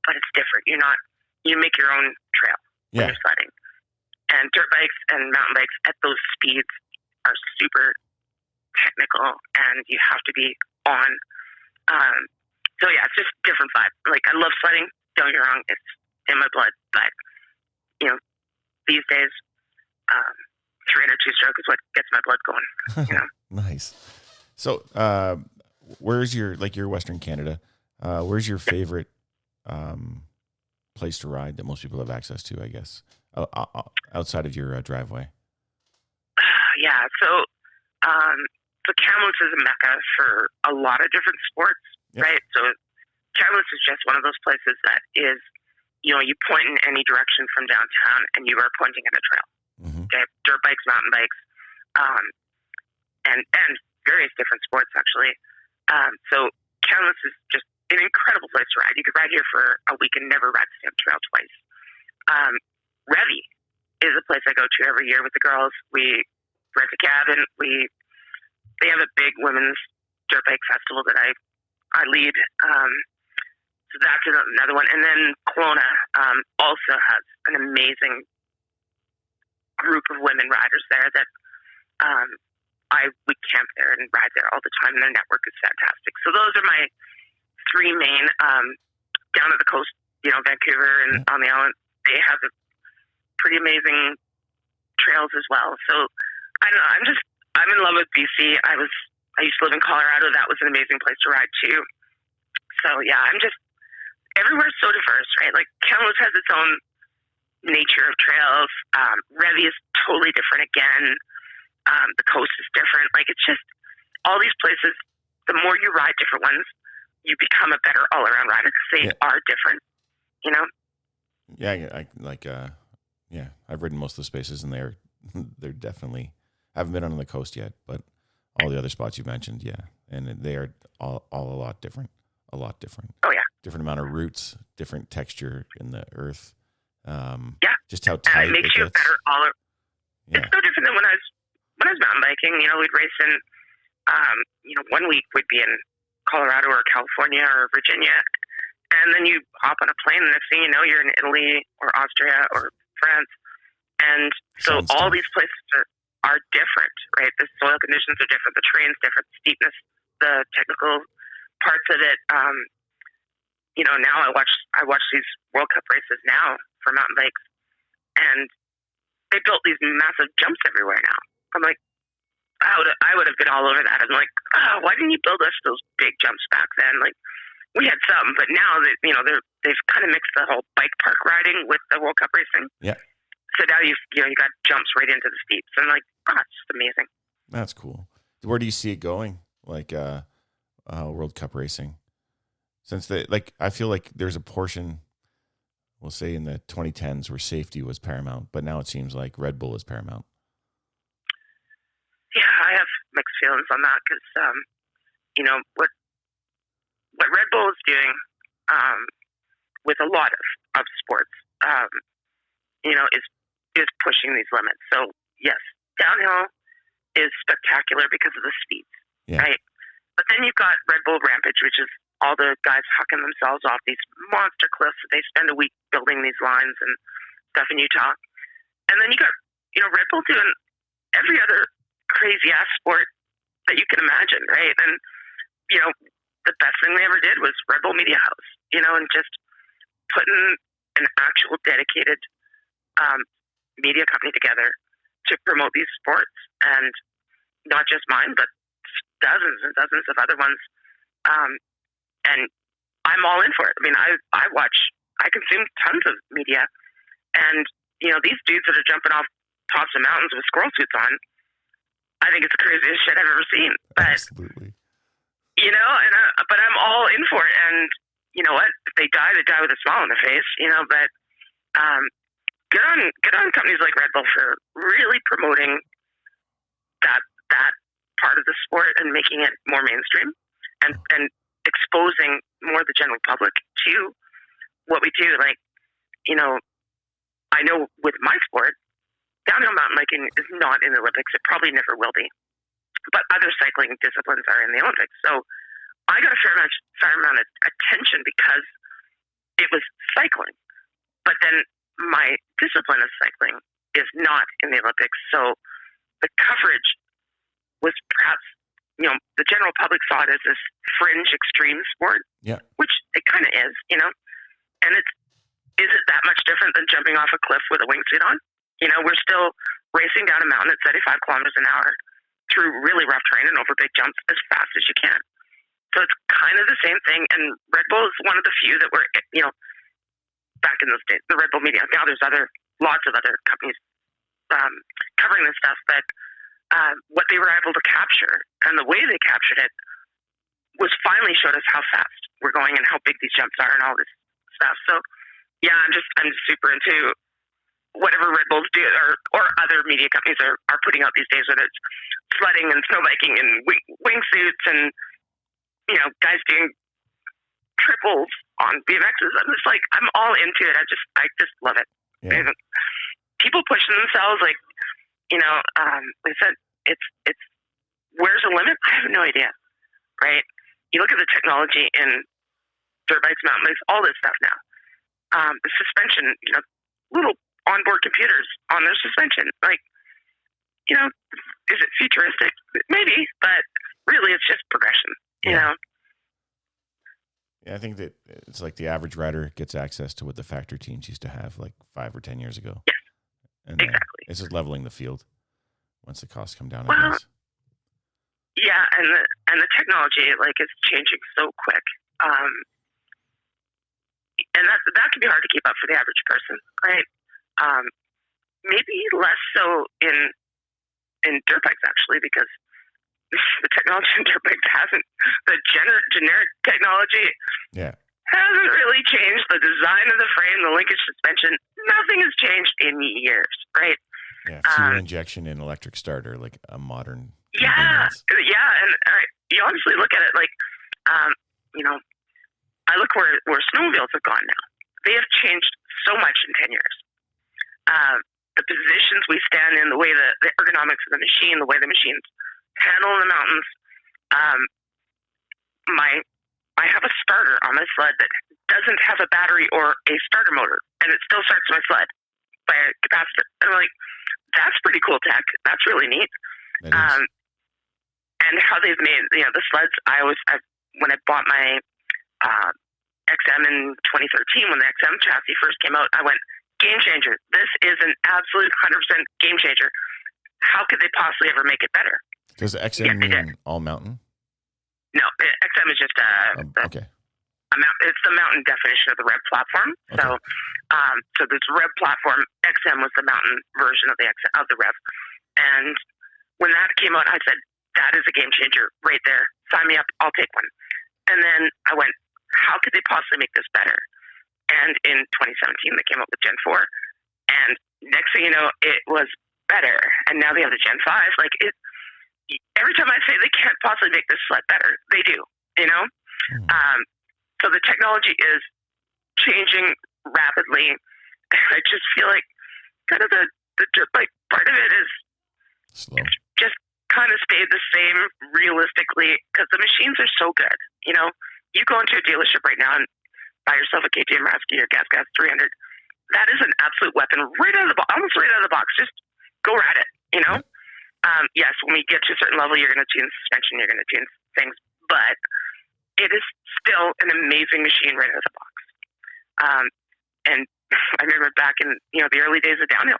but it's different. You make your own trail when you're sledding. And dirt bikes and mountain bikes at those speeds are super technical, and you have to be on. So yeah, it's just a different vibe. Like, I love sledding, don't get me wrong, it's in my blood, but, you know, these days, 300 two-stroke is what gets my blood going, you know. Nice. So, where's your Western Canada, where's your favorite place to ride that most people have access to, I guess, outside of your driveway? Yeah, so Kamloops is a mecca for a lot of different sports, right? So Kamloops is just one of those places that is, you know, you point in any direction from downtown and you are pointing at a trail. Mm-hmm. Okay, dirt bikes, mountain bikes, and various different sports, actually. So Kamloops is just an incredible place to ride. You could ride here for a week and never ride the same trail twice. Revy is a place I go to every year with the girls. We rent a cabin. They have a big women's dirt bike festival that I lead. So that's another one. And then Kelowna also has an amazing group of women riders there that we camp there and ride there all the time, and their network is fantastic. So those are my three main. Down at the coast, you know, Vancouver and on the island, they have pretty amazing trails as well. So I don't know. I'm in love with BC. I used to live in Colorado. That was an amazing place to ride too. So yeah, everywhere's so diverse, right? Like Kamloops has its own nature of trails. Revy is totally different again. The coast is different. Like, it's just all these places, the more you ride different ones, you become a better all-around rider because they are different, you know? Yeah, I've ridden most of the spaces, and they're definitely, I haven't been on the coast yet, but all the other spots you mentioned, and they are all a lot different. A lot different. Oh, yeah. Different amount of roots, different texture in the earth. Just how And tight it makes you a gets. better It's so different than when I was mountain biking. You know, we'd race in, 1 week we'd be in Colorado or California or Virginia, and then you hop on a plane, and next thing you know, you're in Italy or Austria or France. And so all these places are different, right? The soil conditions are different, the terrain's different, the steepness, the technical parts of it. Now I watch these World Cup races now for mountain bikes, and they built these massive jumps everywhere now. I'm like, I would have been all over that. I'm like, why didn't you build us those big jumps back then? Like, we had some, but now that they've kind of mixed the whole bike park riding with the World Cup racing. Yeah. So now you got jumps right into the steeps, and like, it's just amazing. That's cool. Where do you see it going? Like World Cup racing, since I feel like there's a portion, we'll say in the 2010s, where safety was paramount, but now it seems like Red Bull is paramount. Yeah, I have mixed feelings on that because what Red Bull is doing with a lot of sports, is pushing these limits. So yes, downhill is spectacular because of the speeds, right? But then you've got Red Bull Rampage, which is all the guys hucking themselves off these monster cliffs that they spend a week building these lines and stuff in Utah. And then you got, Red Bull doing every other crazy ass sport that you can imagine, right? And, the best thing they ever did was Red Bull Media House, and just putting an actual dedicated media company together to promote these sports, and not just mine, but dozens and dozens of other ones. And I'm all in for it. I mean, I consume tons of media, and these dudes that are jumping off tops of mountains with squirrel suits on, I think it's the craziest shit I've ever seen. But absolutely, but I'm all in for it. And you know what? If they die with a smile on their face. But good on companies like Red Bull for really promoting that part of the sport and making it more mainstream and exposing more of the general public to what we do. Like, I know with my sport, downhill mountain biking is not in the Olympics. It probably never will be. But other cycling disciplines are in the Olympics. So I got a fair amount of attention because it was cycling. But then my discipline of cycling is not in the Olympics. So the coverage was perhaps, the general public saw it as this fringe extreme sport, which it kind of is, and is it that much different than jumping off a cliff with a wingsuit on? We're still racing down a mountain at 75 kilometers an hour through really rough terrain and over big jumps as fast as you can. So it's kind of the same thing. And Red Bull is one of the few that were, back in those days, the Red Bull media. Now there's lots of other companies covering this stuff, but what they were able to capture and the way they captured it was finally showed us how fast we're going and how big these jumps are and all this stuff. So yeah, I'm just super into whatever Red Bulls do or other media companies are putting out these days, whether it's sledding and snow biking and wingsuits and, guys doing triples on BMXs. I'm just like, I'm all into it. I just love it. Yeah. People pushing themselves, like, like I said, it's where's the limit? I have no idea, right? You look at the technology in dirt bikes, mountain bikes, all this stuff now. The suspension, little onboard computers on their suspension. Like, is it futuristic? Maybe, but really it's just progression, you know? Yeah, I think that it's like the average rider gets access to what the factory teams used to have like 5 or 10 years ago. Yes, and exactly. It's just leveling the field once the costs come down, well, I guess. Yeah, and the technology, like, is changing so quick. And that can be hard to keep up for the average person, right? Maybe less so in dirt bikes, actually, because the technology in dirt bikes the generic technology hasn't really changed. The design of the frame, the linkage suspension, nothing has changed in years, right? Yeah, fuel injection and electric starter, like a modern convenience. And you honestly look at it like, I look where snowmobiles have gone now. They have changed so much in 10 years. The positions we stand in, the way the ergonomics of the machine, the way the machines handle in the mountains. I have a starter on my sled that doesn't have a battery or a starter motor, and it still starts my sled by a capacitor. And I'm like, that's pretty cool tech. That's really neat. And how they've made the sleds. When I bought my XM in 2013, when the XM chassis first came out, I went, game changer. This is an absolute 100% game changer. How could they possibly ever make it better? Does XM mean all mountain? No, XM is just okay. It's the mountain definition of the Rev platform. Okay. So this Rev platform, XM was the mountain version of the Rev. And when that came out, I said, that is a game changer right there. Sign me up. I'll take one. And then I went, how could they possibly make this better? And in 2017, they came up with Gen 4. And next thing you know, it was better. And now they have the Gen 5. Every time I say they can't possibly make this sled better, they do, So the technology is changing rapidly. I just feel like kind of the dirt bike part of it is slow. Just kind of stayed the same realistically, because the machines are so good. You go into a dealership right now and buy yourself a Dumaresq or Gas 300. That is an absolute weapon right out of the box, almost right out of the box. Just go ride it, Yes, when we get to a certain level, you're going to tune suspension, you're going to tune things, but it is still an amazing machine right out of the box. And I remember back in the early days of downhill,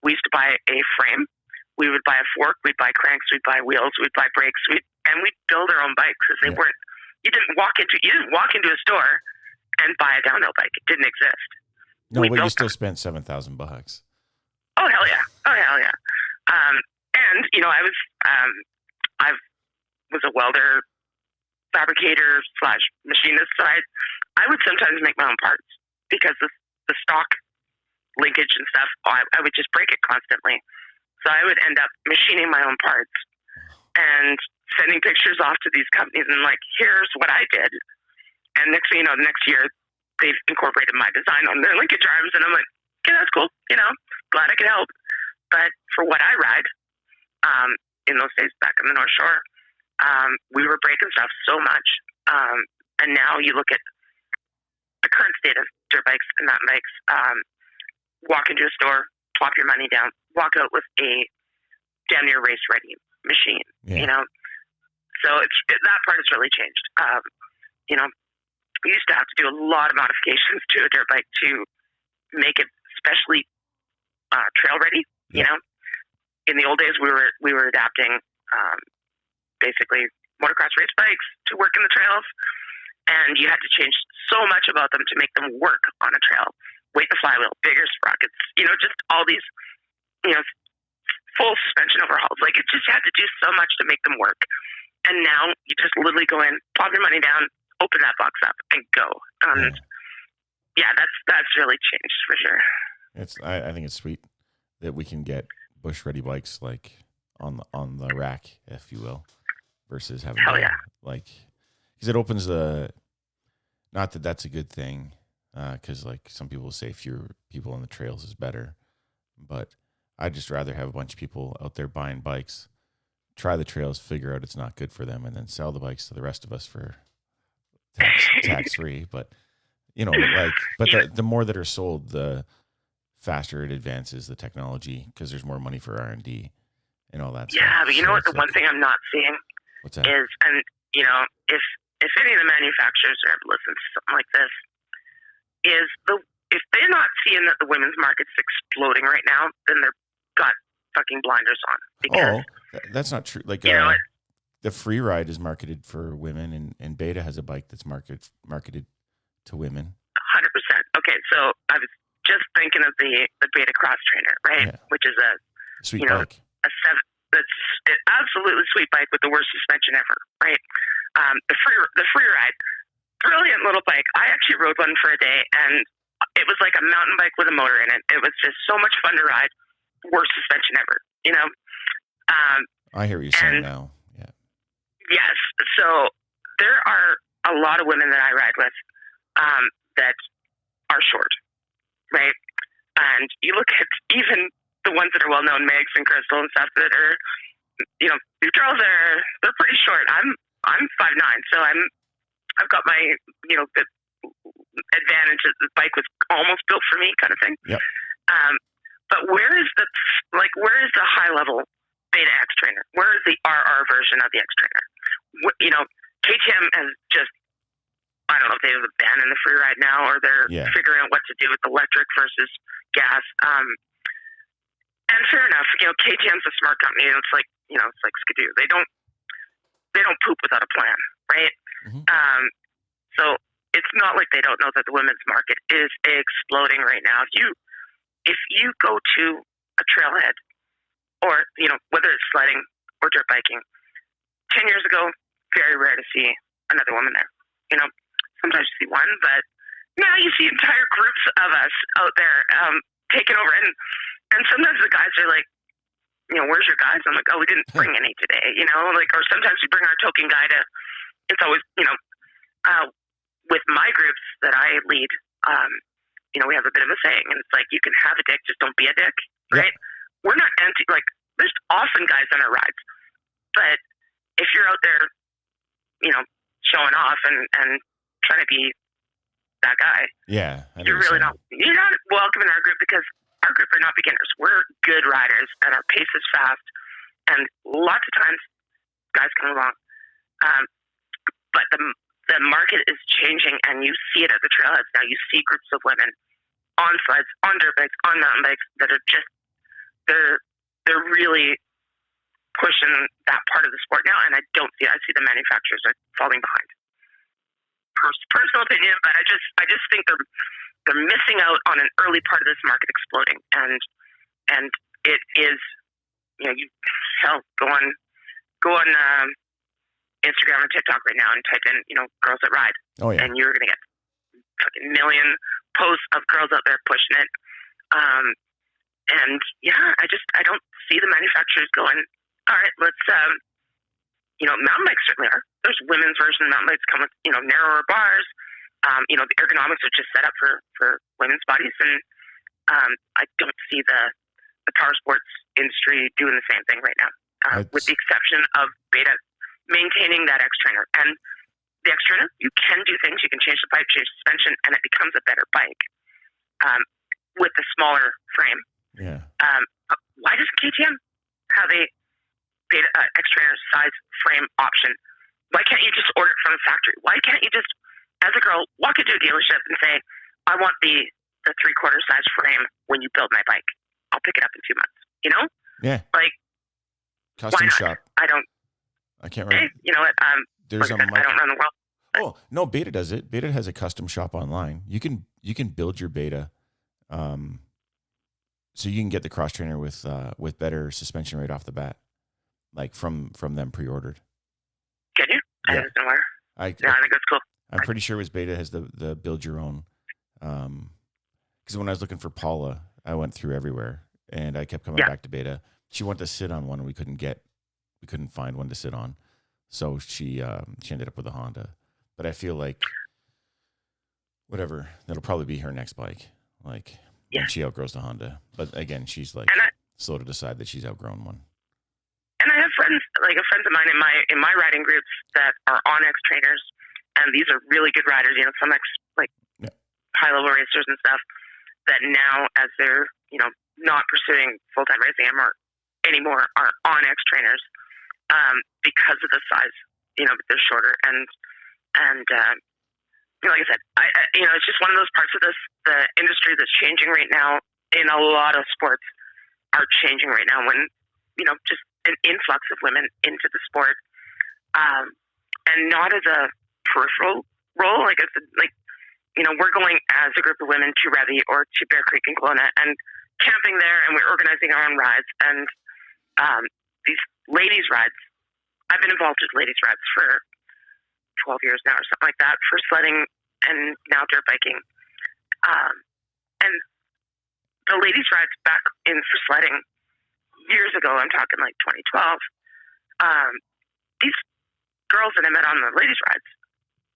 we used to buy a frame, we would buy a fork, we'd buy cranks, we'd buy wheels, we'd buy brakes, and we'd build our own bikes, because they weren't. You didn't walk into a store and buy a downhill bike. It didn't exist. No, but you still spent $7,000. Oh hell yeah! And I was a welder, fabricator / machinist. So I would sometimes make my own parts, because the stock linkage and stuff, I would just break it constantly. So I would end up machining my own parts and sending pictures off to these companies and here's what I did. And next thing you know, the next year, they've incorporated my design on their linkage arms, and I'm like, okay, that's cool. Glad I could help. But for what I ride, in those days back on the North Shore, we were breaking stuff so much. And now you look at the current state of dirt bikes and mountain bikes, walk into a store, plop your money down, walk out with a damn near race ready machine, So that part has really changed. We used to have to do a lot of modifications to a dirt bike to make it especially trail ready. In the old days, we were adapting basically motocross race bikes to work in the trails, and you had to change so much about them to make them work on a trail. Weight the flywheel, bigger sprockets, just all these, full suspension overhauls. It just had to do so much to make them work. And now you just literally go in, plop your money down, open that box up, and go. That's really changed for sure. I think it's sweet that we can get bush ready bikes on the rack, if you will, versus having because it opens not that that's a good thing, because some people say fewer people on the trails is better, but I'd just rather have a bunch of people out there buying bikes, try the trails, figure out it's not good for them, and then sell the bikes to the rest of us for tax free. But the more that are sold, the faster it advances the technology, because there's more money for R&D and all that stuff. Yeah, but you know what? The one thing I'm not seeing what's that? Is, and if any of the manufacturers are ever listening to something like this, is if they're not seeing that the women's market's exploding right now, then they're got fucking blinders on. Because, that's not true. The Free Ride is marketed for women, and Beta has a bike that's marketed to women. 100%. Okay, so just thinking of the Beta Cross Trainer, right? Yeah. Which is a Sweet you know bike. a seven. That's an absolutely sweet bike with the worst suspension ever, right? The free ride, brilliant little bike. I actually rode one for a day, and it was like a mountain bike with a motor in it. It was just so much fun to ride. Worst suspension ever, you know. I hear what you're saying now. Yeah. Yes. So there are a lot of women that I ride with that are short, right? And you look at even the ones that are well known, Megs and Crystal and stuff, that are, you know, these girls they're pretty short. I'm 5'9", so I've got my, you know, the advantage that the bike was almost built for me, kind of thing. Yep. But where is the high level Beta X Trainer? Where is the RR version of the X Trainer? You know, KTM has just, I don't know if they have a ban in the free ride now, or they're figuring out what to do with electric versus gas. And fair enough, you know, KTM's a smart company, and it's like Skidoo. They don't poop without a plan, right? Mm-hmm. So it's not like they don't know that the women's market is exploding right now. If you go to a trailhead, or, you know, whether it's sledding or dirt biking, 10 years ago, very rare to see another woman there. You know, sometimes you see one, but now you see entire groups of us out there taking over. And sometimes the guys are like, you know, where's your guys? I'm like, oh, we didn't bring any today, you know, like, or sometimes we bring our token guy to, it's always, you know, with my groups that I lead, you know, we have a bit of a saying, and it's like, you can have a dick, just don't be a dick, right? Yep. We're not like, there's often guys on our rides, but if you're out there, you know, showing off and trying to be that guy, you're not welcome in our group, because our group are not beginners. We're good riders, and our pace is fast, and lots of times guys come along. But the market is changing, and you see it at the trailheads now. You see groups of women on sleds, on dirt bikes, on mountain bikes that are just, they're really pushing that part of the sport now, and I see the manufacturers are falling behind. Personal opinion, but I just think they're missing out on an early part of this market exploding, and it is, you know, go on Instagram and TikTok right now and type in, you know, girls that ride, and you're gonna get fucking million posts of girls out there pushing it. And I don't see the manufacturers going, all right, let's, you know, mountain bikes certainly are. There's women's version of mountain bikes come with, you know, narrower bars. You know, the ergonomics are just set up for women's bodies, and I don't see the power sports industry doing the same thing right now, with the exception of Beta maintaining that X Trainer. And the X Trainer, you can do things. You can change the pipe, change the suspension, and it becomes a better bike with the smaller frame. Yeah. Why doesn't KTM have a Beta X Trainer size frame option? Why can't you just order it from the factory? Why can't you just, as a girl, walk into a dealership and say, I want the 3/4 size frame when you build my bike. I'll pick it up in 2 months. You know? Yeah. Like, custom shop. I can't remember. You know what? There's I don't run the world. Oh no, Beta does it. Beta has a custom shop online. You can build your Beta, so you can get the cross trainer with better suspension right off the bat, like from them pre-ordered. Can you? Yeah. I don't know where. I think that's cool. I'm pretty sure it was Beta has the build your own. Because when I was looking for Paula, I went through everywhere, and I kept coming back to Beta. She wanted to sit on one, and we couldn't find one to sit on, so she ended up with a Honda. But I feel like whatever, that'll probably be her next bike, like when she outgrows the Honda. But again, she's like slow to decide that she's outgrown one. And I have friends of mine in my riding groups that are on X Trainers, and these are really good riders. You know, some high level racers and stuff that now, as they're, you know, not pursuing full time racing anymore, are on X Trainers because of the size. You know, they're shorter, and you know, like I said, you know, it's just one of those parts of the industry that's changing right now. In a lot of sports, are changing right now when, you know, just an influx of women into the sport, and not as a peripheral role, like we're going as a group of women to Revy or to Bear Creek in Kelowna and camping there, and we're organizing our own rides. And these ladies' rides, I've been involved with ladies' rides for 12 years now or something like that, for sledding and now dirt biking. And the ladies' rides back in for sledding years ago, I'm talking like 2012, these girls that I met on the ladies' rides,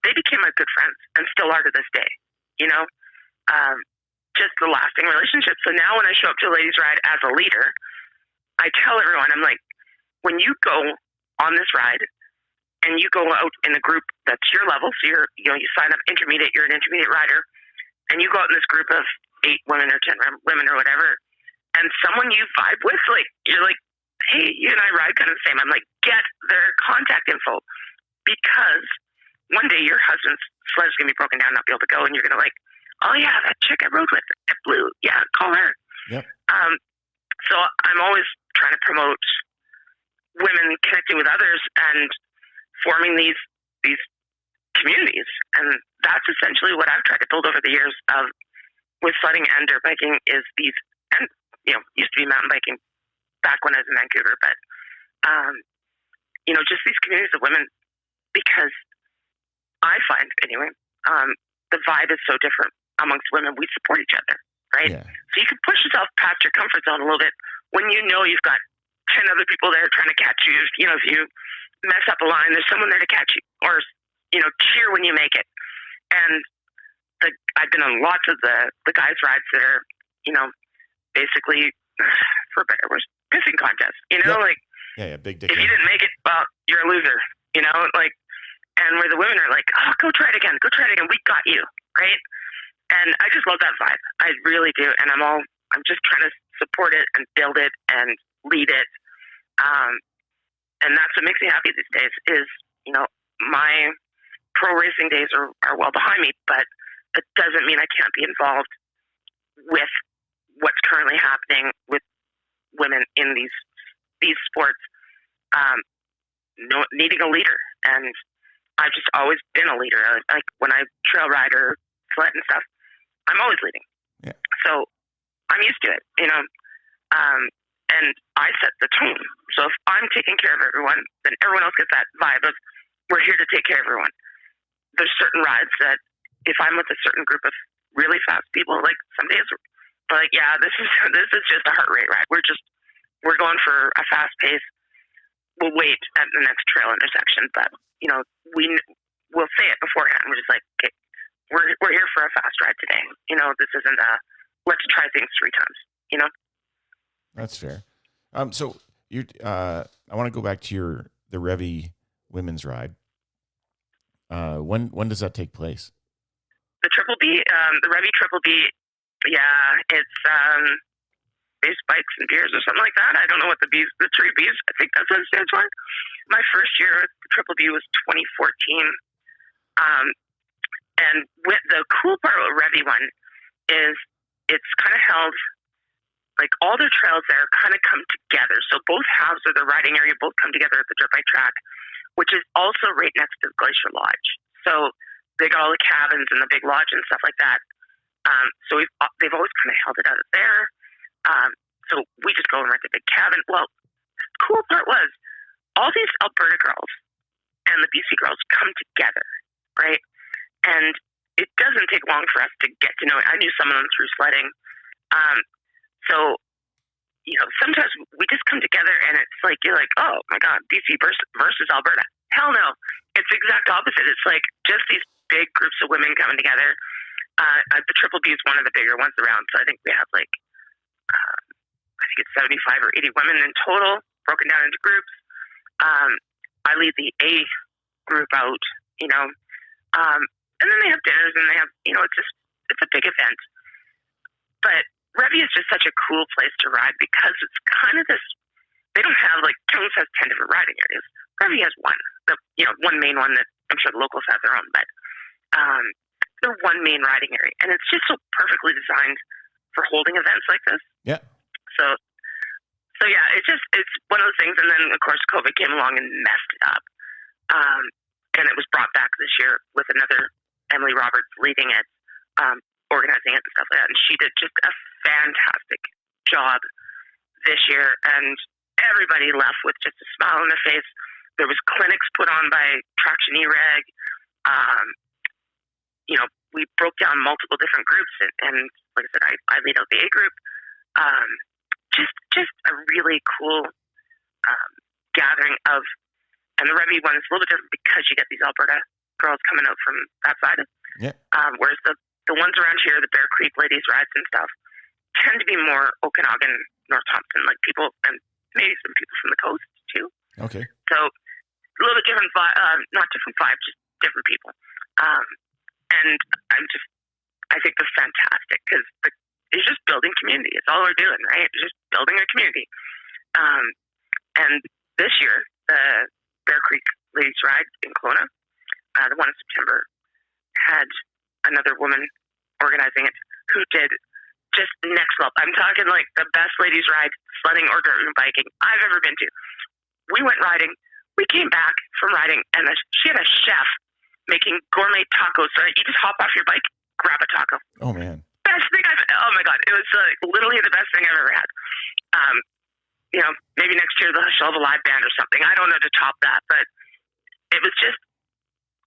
they became my good friends and still are to this day, just the lasting relationship. So now when I show up to a ladies' ride as a leader, I tell everyone, I'm like, when you go on this ride and you go out in a group that's your level, so you sign up intermediate, you're an intermediate rider, and you go out in this group of 8 women or 10 women or whatever, and someone you vibe with, like, you're like, hey, you and I ride kind of the same. I'm like, get their contact info, because one day your husband's sled is going to be broken down, not be able to go, and you're going to like, oh yeah, that chick I rode with at Blue, yeah, call her. Yep. So I'm always trying to promote women connecting with others and forming these communities, and that's essentially what I've tried to build over the years of with sledding and dirt biking is these, and used to be mountain biking back when I was in Vancouver, but just these communities of women, because I find anyway, the vibe is so different amongst women. We support each other, right? Yeah. So you can push yourself past your comfort zone a little bit when you've got 10 other people there trying to catch you. If you mess up a line, there's someone there to catch you, or cheer when you make it. And I've been on lots of the guys' rides that are basically, for better words, pissing contests. Big dick. If you didn't make it, well, you're a loser. And where the women are like, oh, go try it again, we got you, right? And I just love that vibe. I really do. And I'm just trying to support it and build it and lead it. And that's what makes me happy these days is, my pro racing days are well behind me, but it doesn't mean I can't be involved with what's currently happening with women in these sports, needing a leader. And I've just always been a leader. Like when I trail ride or sled and stuff, I'm always leading. Yeah. So I'm used to it, and I set the tone. So if I'm taking care of everyone, then everyone else gets that vibe of we're here to take care of everyone. There's certain rides that if I'm with a certain group of really fast people, like some days we're like, yeah, this is just a heart rate ride. We're going for a fast pace. We'll wait at the next trail intersection, but we'll say it beforehand. We're just like, okay, we're here for a fast ride today. This isn't let's try things 3 times. That's fair. So you, I want to go back to the Revy women's ride. When does that take place? The Triple B, the Revy Triple B. Yeah, it's base bikes and beers or something like that. I don't know what the 3 B's. I think that's what it stands for. My first year at the Triple B was 2014. And with the cool part about Revy one is it's kind of held, like all the trails there kind of come together. So both halves of the riding area both come together at the dirt bike track, which is also right next to the Glacier Lodge. So they got all the cabins and the big lodge and stuff like that. So they've always kind of held it out of there. So we just go and rent the big cabin. Well, the cool part was all these Alberta girls and the BC girls come together, right? And it doesn't take long for us to get to know it. I knew some of them through sledding. So, sometimes we just come together and it's like, you're like, oh my God, BC versus Alberta. Hell no. It's the exact opposite. It's like just these big groups of women coming together. The Triple B is one of the bigger ones around. So I think we have like, I think it's 75 or 80 women in total, broken down into groups. I lead the A group out, and then they have dinners and they have, it's a big event. But Revy is just such a cool place to ride because it's kind of this, they don't have like, Jones has 10 different riding areas. Revy has one, one main one that I'm sure the locals have their own, but the one main riding area. And it's just so perfectly designed for holding events like this. Yeah. So yeah, it's one of those things. And then of course COVID came along and messed it up. And it was brought back this year with another Emily Roberts leading it. organizing it and stuff like that. And she did just a fantastic job this year, and everybody left with just a smile on their face. There was clinics put on by Traction E-Reg. We broke down multiple different groups, and like I said, I lead out the A group. Just a really cool gathering of, and the Revy one is a little bit different because you get these Alberta girls coming out from that side. Yeah. Whereas the ones around here, the Bear Creek ladies rides and stuff, tend to be more Okanagan, North Thompson, like people, and maybe some people from the coast too. Okay. So a little bit different vibe, not different vibe, just different people. And I think they're fantastic because it's just building community. It's all we're doing, right? It's just building a community. And this year, the Bear Creek Ladies Ride in Kelowna, the one in September, had another woman organizing it who did just next level. I'm talking like the best ladies ride, sledding or dirt and biking I've ever been to. We went riding. We came back from riding, and she had a chef making gourmet tacos. So you just hop off your bike, grab a taco. Oh, man. Best thing oh my God. It was literally the best thing I've ever had. Maybe next year she'll have a live band or something. I don't know to top that, but it was just,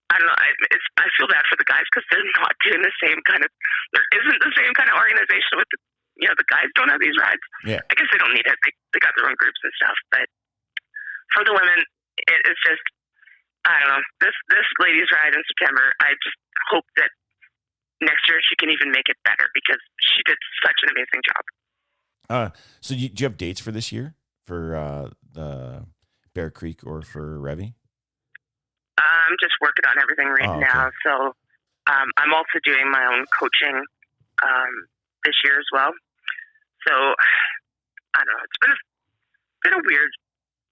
I don't know. I feel bad for the guys because they're not doing the same kind of, there isn't the same kind of organization with the guys don't have these rides. Yeah. I guess they don't need it. They got their own groups and stuff, but for the women, it's just, I don't know. This ladies ride in September, I just hope that next year she can even make it better because she did such an amazing job. So do you have dates for this year for the Bear Creek or for Revy? I'm just working on everything now. So I'm also doing my own coaching this year as well. So I don't know. It's been a weird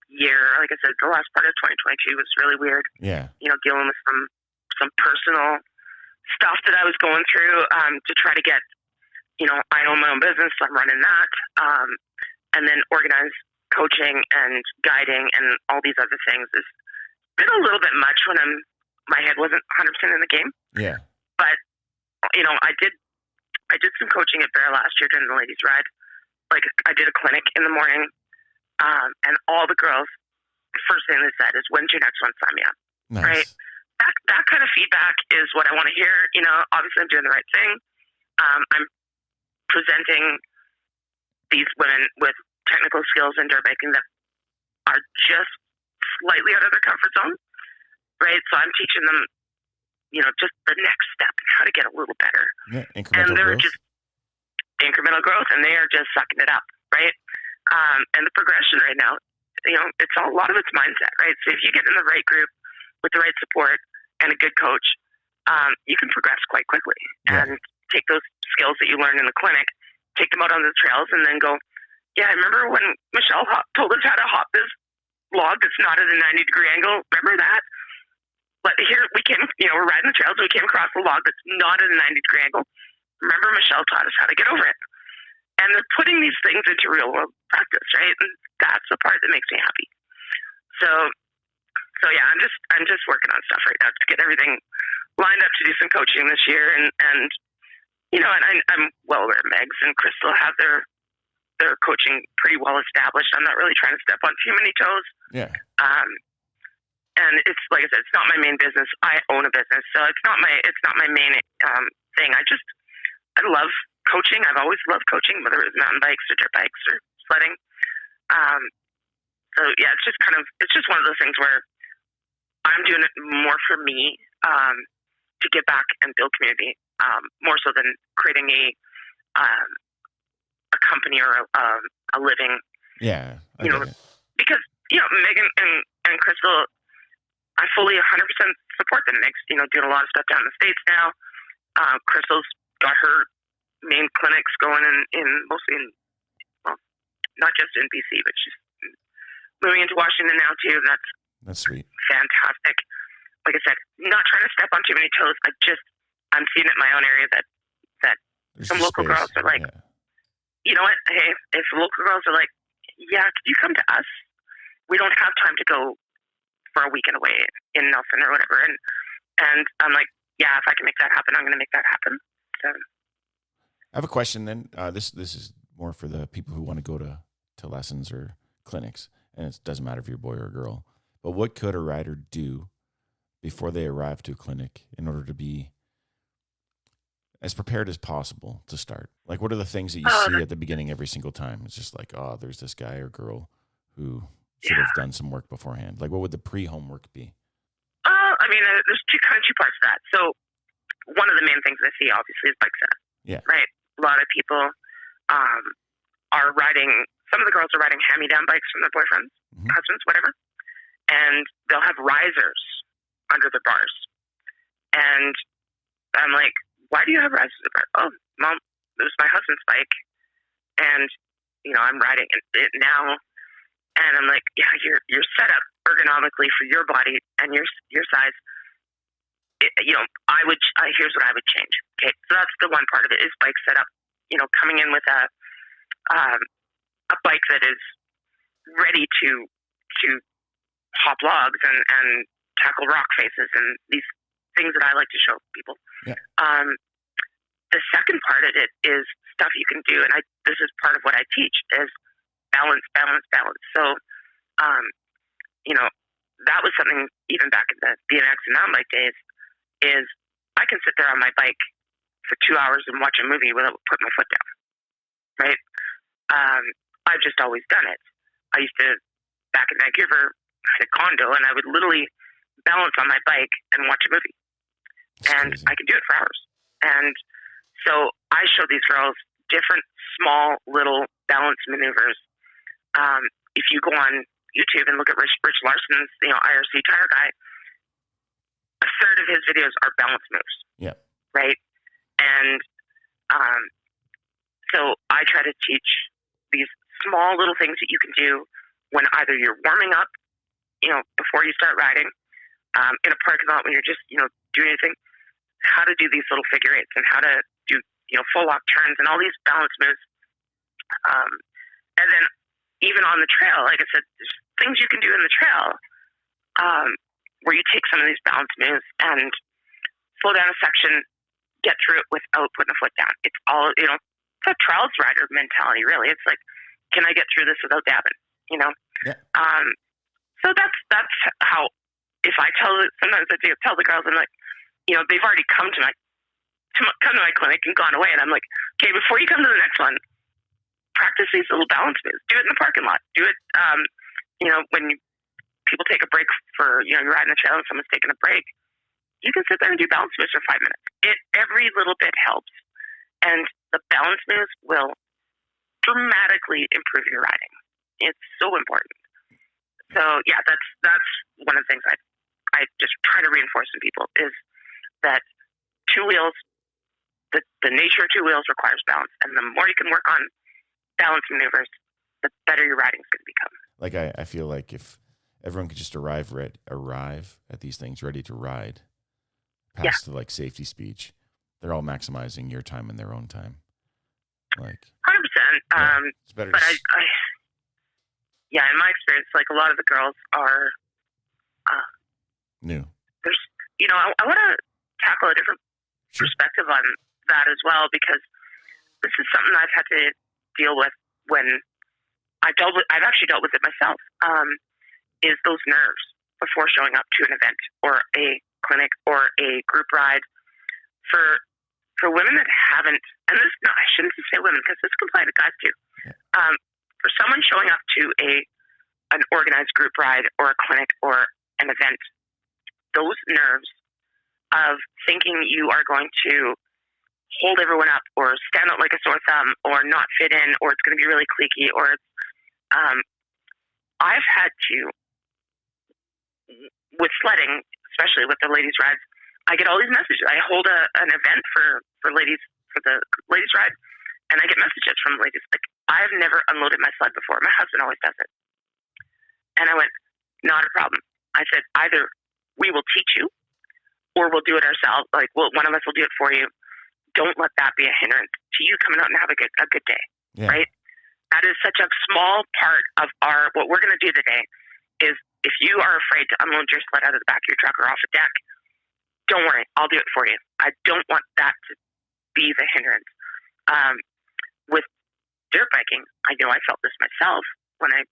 year. Like I said, the last part of 2022 was really weird. Yeah. Dealing with some personal stuff that I was going through to try to get, I own my own business, so I'm running that, and then organize coaching and guiding and all these other things. It's been a little bit much when my head wasn't 100% in the game. Yeah. But I did some coaching at Bear last year during the ladies ride. Like I did a clinic in the morning, and all the girls, the first thing they said is, "When's your next one? Sign me up." Nice. Right? That kind of feedback is what I want to hear. Obviously I'm doing the right thing. I'm presenting these women with technical skills in dirt biking that are just slightly out of their comfort zone, right? So I'm teaching them, just the next step and how to get a little better. Yeah, incremental growth. Just incremental growth, and they are just sucking it up, right? And the progression right now, it's a lot of it's mindset, right? So if you get in the right group with the right support and a good coach, you can progress quite quickly and take those skills that you learned in the clinic, take them out on the trails, and then go, yeah, I remember when Michelle told us how to hop this log that's not at a 90-degree angle. Remember that? But here we came, we're riding the trails, and we came across a log that's not at a 90-degree angle. Remember Michelle taught us how to get over it. And they're putting these things into real-world practice, right? And that's the part that makes me happy. So yeah, I'm just working on stuff right now to get everything lined up to do some coaching this year, and I'm well aware Megs and Crystal have their coaching pretty well established. I'm not really trying to step on too many toes. Yeah. And it's like I said, it's not my main business. I own a business, so it's not my main thing. I love coaching. I've always loved coaching, whether it's mountain bikes or dirt bikes or sledding. So yeah, it's just one of those things where I'm doing it more for me to give back and build community, more so than creating a company or a living. Yeah, because Megan and Crystal, I fully 100% support them. Meg's doing a lot of stuff down in the States now. Crystal's got her main clinics going in mostly in, well, not just in BC, but she's moving into Washington now too. That's sweet. Fantastic. Like I said, not trying to step on too many toes. I'm seeing it in my own area that There's some local space. girls are like, you know what? Hey, if local girls are like, yeah, could you come to us? We don't have time to go for a weekend away in Nelson or whatever. And I'm like, yeah, if I can make that happen, I'm going to make that happen. I have a question then. This is more for the people who want to go to lessons or clinics, and it doesn't matter if you're a boy or a girl. But what could a rider do before they arrive to a clinic in order to be as prepared as possible to start? Like, what are the things that you see at the beginning every single time? It's just like, oh, there's this guy or girl who should have done some work beforehand. Like, what would the pre-homework be? I mean, there's two parts to that. So one of the main things I see, obviously, is bike setup. Yeah. Right? A lot of people are riding, some of the girls are riding hand-me-down bikes from their boyfriends, husbands, whatever, and they'll have risers under their bars. And I'm like, why do you have risers? Oh, Mom, it was my husband's bike, and, I'm riding it now. And I'm like, yeah, you're set up ergonomically for your body and your size. Here's what I would change. Okay, so that's the one part of it is bike setup. Coming in with a bike that is ready to hop logs and tackle rock faces and these things that I like to show people. Yeah. The second part of it is stuff you can do, and this is part of what I teach is balance. So, that was something even back in the BMX and mountain bike days is I can sit there on my bike for 2 hours and watch a movie without putting my foot down, right? I've just always done it. I used to, back in Vancouver, I had a condo, and I would literally balance on my bike and watch a movie. That's crazy. I can do it for hours. And so I show these girls different small little balance maneuvers. If you go on YouTube and look at Rich Larson's, IRC tire guy, a third of his videos are balance moves. Yeah. Right? And so I try to teach these small little things that you can do when either you're warming up, before you start riding, in a parking lot when you're just, doing anything, how to do these little figure eights and how to do, full lock turns and all these balance moves. And then even on the trail, like I said, there's things you can do in the trail where you take some of these balance moves and slow down a section, get through it without putting a foot down. It's all, it's a trials rider mentality, really. It's like, can I get through this without dabbing, Yeah. So that's how, if I sometimes I tell the girls, I'm like, they've already come to my clinic and gone away. And I'm like, okay, before you come to the next one, practice these little balance moves. Do it in the parking lot. Do it, when people take a break for, you're riding the trail and someone's taking a break, you can sit there and do balance moves for 5 minutes. Every little bit helps. And the balance moves will dramatically improve your riding. It's so important. So yeah, that's one of the things I just try to reinforce in people is that two wheels, the nature of two wheels requires balance. And the more you can work on balance maneuvers, the better your riding is going to become. Like I feel like if everyone could just arrive at these things ready to ride, past the like safety speech, they're all maximizing your time and their own time. Like 100%. It's better. But in my experience, like a lot of the girls are new. There's, I want to tackle a different perspective on that as well, because this is something I've had to deal with when I've actually dealt with it myself. Is those nerves before showing up to an event or a clinic or a group ride for women that haven't, and this, no, I shouldn't say women because this can apply to guys too. Yeah. For someone showing up to an organized group ride or a clinic or an event, those nerves of thinking you are going to hold everyone up or stand out like a sore thumb or not fit in or it's going to be really cliquey or I've had to, with sledding, especially with the ladies' rides, I get all these messages. I hold an event for ladies, for the ladies' ride, and I get messages from ladies like, I've never unloaded my sled before. My husband always does it. And I went, not a problem. I said, either we will teach you or we'll do it ourselves. Like, one of us will do it for you. Don't let that be a hindrance to you coming out and have a good day. Yeah. Right? That is such a small part of what we're going to do today is if you are afraid to unload your sled out of the back of your truck or off a deck, don't worry. I'll do it for you. I don't want that to be the hindrance. With dirt biking, I know I felt this myself when I,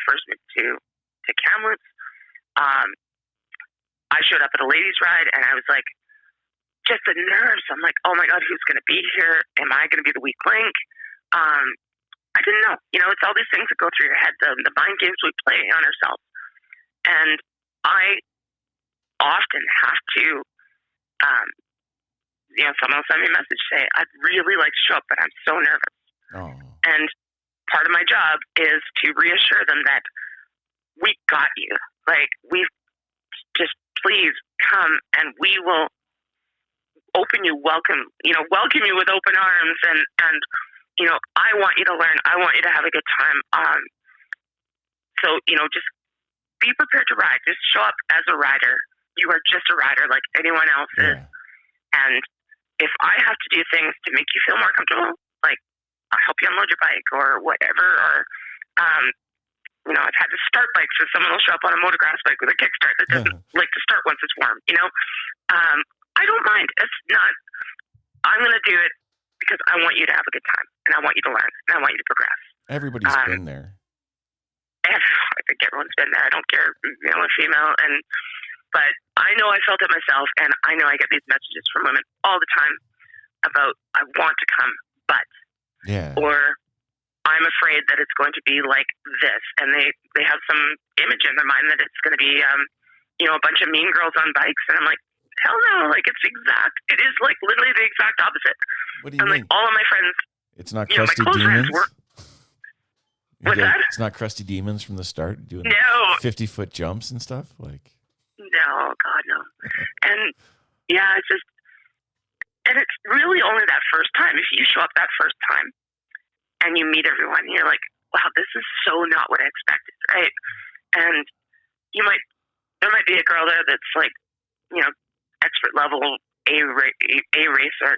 first moved to Kamloops. I showed up at a ladies' ride, and I was like, just the nerves. I'm like, oh my God, who's going to be here? Am I going to be the weak link? I didn't know. It's all these things that go through your head, the mind games we play on ourselves. And I often have to, someone will send me a message, say, I'd really like to show up, but I'm so nervous. Oh. And part of my job is to reassure them that we got you. Like, we just please come and we will welcome you with open arms. And I want you to learn. I want you to have a good time. So, just be prepared to ride. Just show up as a rider. You are just a rider like anyone else is. And if I have to do things to make you feel more comfortable, like I'll help you unload your bike or whatever, or, I've had to start bikes so someone will show up on a motocross bike with a kickstart that doesn't like to start once it's warm, I don't mind. It's not, I'm going to do it because I want you to have a good time and I want you to learn and I want you to progress. Everybody's been there. I think everyone's been there. I don't care, male or female. But I know I felt it myself, and I know I get these messages from women all the time about, I want to come, but, or I'm afraid that it's going to be like this. And they have some image in their mind that it's going to be, a bunch of mean girls on bikes. And I'm like, hell no, like it is like literally the exact opposite. What do you mean? Like all of my friends, it's not crusty demons? What's that? It's not crusty demons from the start doing 50-foot jumps and stuff? Like, no, God, no. And it's just, and it's really only that first time. If you show up that first time and you meet everyone, you're like, wow, this is so not what I expected, right? And there might be a girl there that's like, expert level A racer,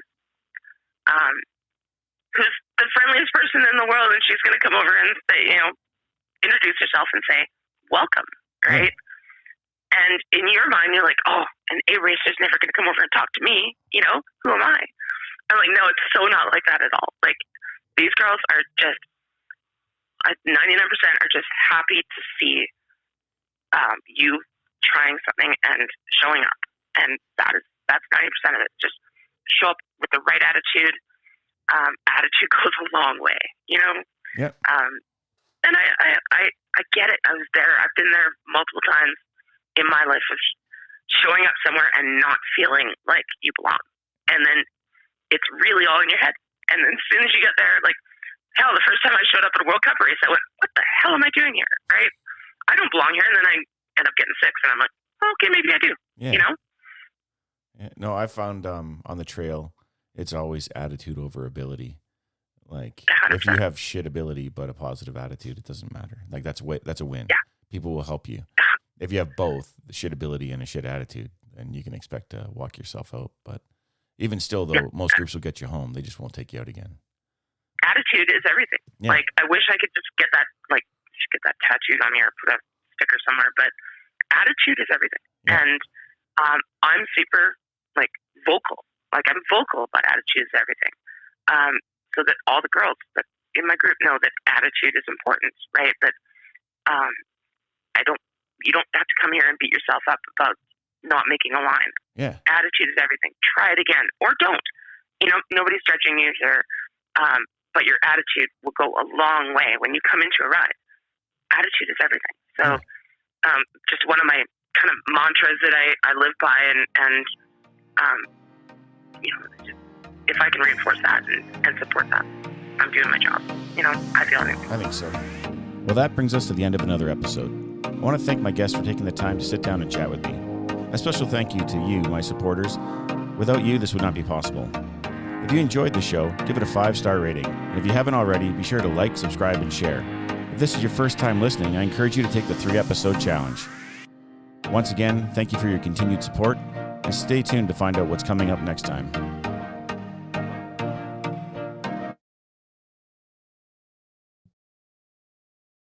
who's the friendliest person in the world, and she's going to come over and say, introduce herself and say, welcome, right? And in your mind, you're like, oh, an A racer's never going to come over and talk to me. Who am I? I'm like, no, it's so not like that at all. Like, these girls are just, 99% are just happy to see you trying something and showing up. And that's 90% of it. Just show up with the right attitude. Attitude goes a long way, Yep. And I get it. I was there. I've been there multiple times in my life of showing up somewhere and not feeling like you belong. And then it's really all in your head. And then as soon as you get there, like, hell, the first time I showed up at a World Cup race, I went, what the hell am I doing here? Right? I don't belong here. And then I end up getting sick. And I'm like, okay, maybe I do. Yeah. No, I found on the trail, it's always attitude over ability. Like, 100%. If you have shit ability but a positive attitude, it doesn't matter. Like, that's a win. Yeah. People will help you. If you have both, the shit ability and a shit attitude, then you can expect to walk yourself out. But even still, though, most groups will get you home. They just won't take you out again. Attitude is everything. Yeah. Like, I wish I could just get that, tattooed on me or put a sticker somewhere. But attitude is everything. Yeah. And I'm super, vocal. Like, I'm vocal, but attitude is everything. So that all the girls that in my group know that attitude is important, right? That you don't have to come here and beat yourself up about not making a line. Yeah. Attitude is everything. Try it again or don't. Nobody's judging you here. But your attitude will go a long way when you come into a ride. Attitude is everything. So just one of my kind of mantras that I live by and if I can reinforce that and support that, I'm doing my job. I feel it. I think so. Well, that brings us to the end of another episode. I want to thank my guests for taking the time to sit down and chat with me. A special thank you to you, my supporters. Without you, this would not be possible. If you enjoyed the show, give it a 5-star rating. And if you haven't already, be sure to like, subscribe, and share. If this is your first time listening, I encourage you to take the 3-episode challenge. Once again, thank you for your continued support, and stay tuned to find out what's coming up next time.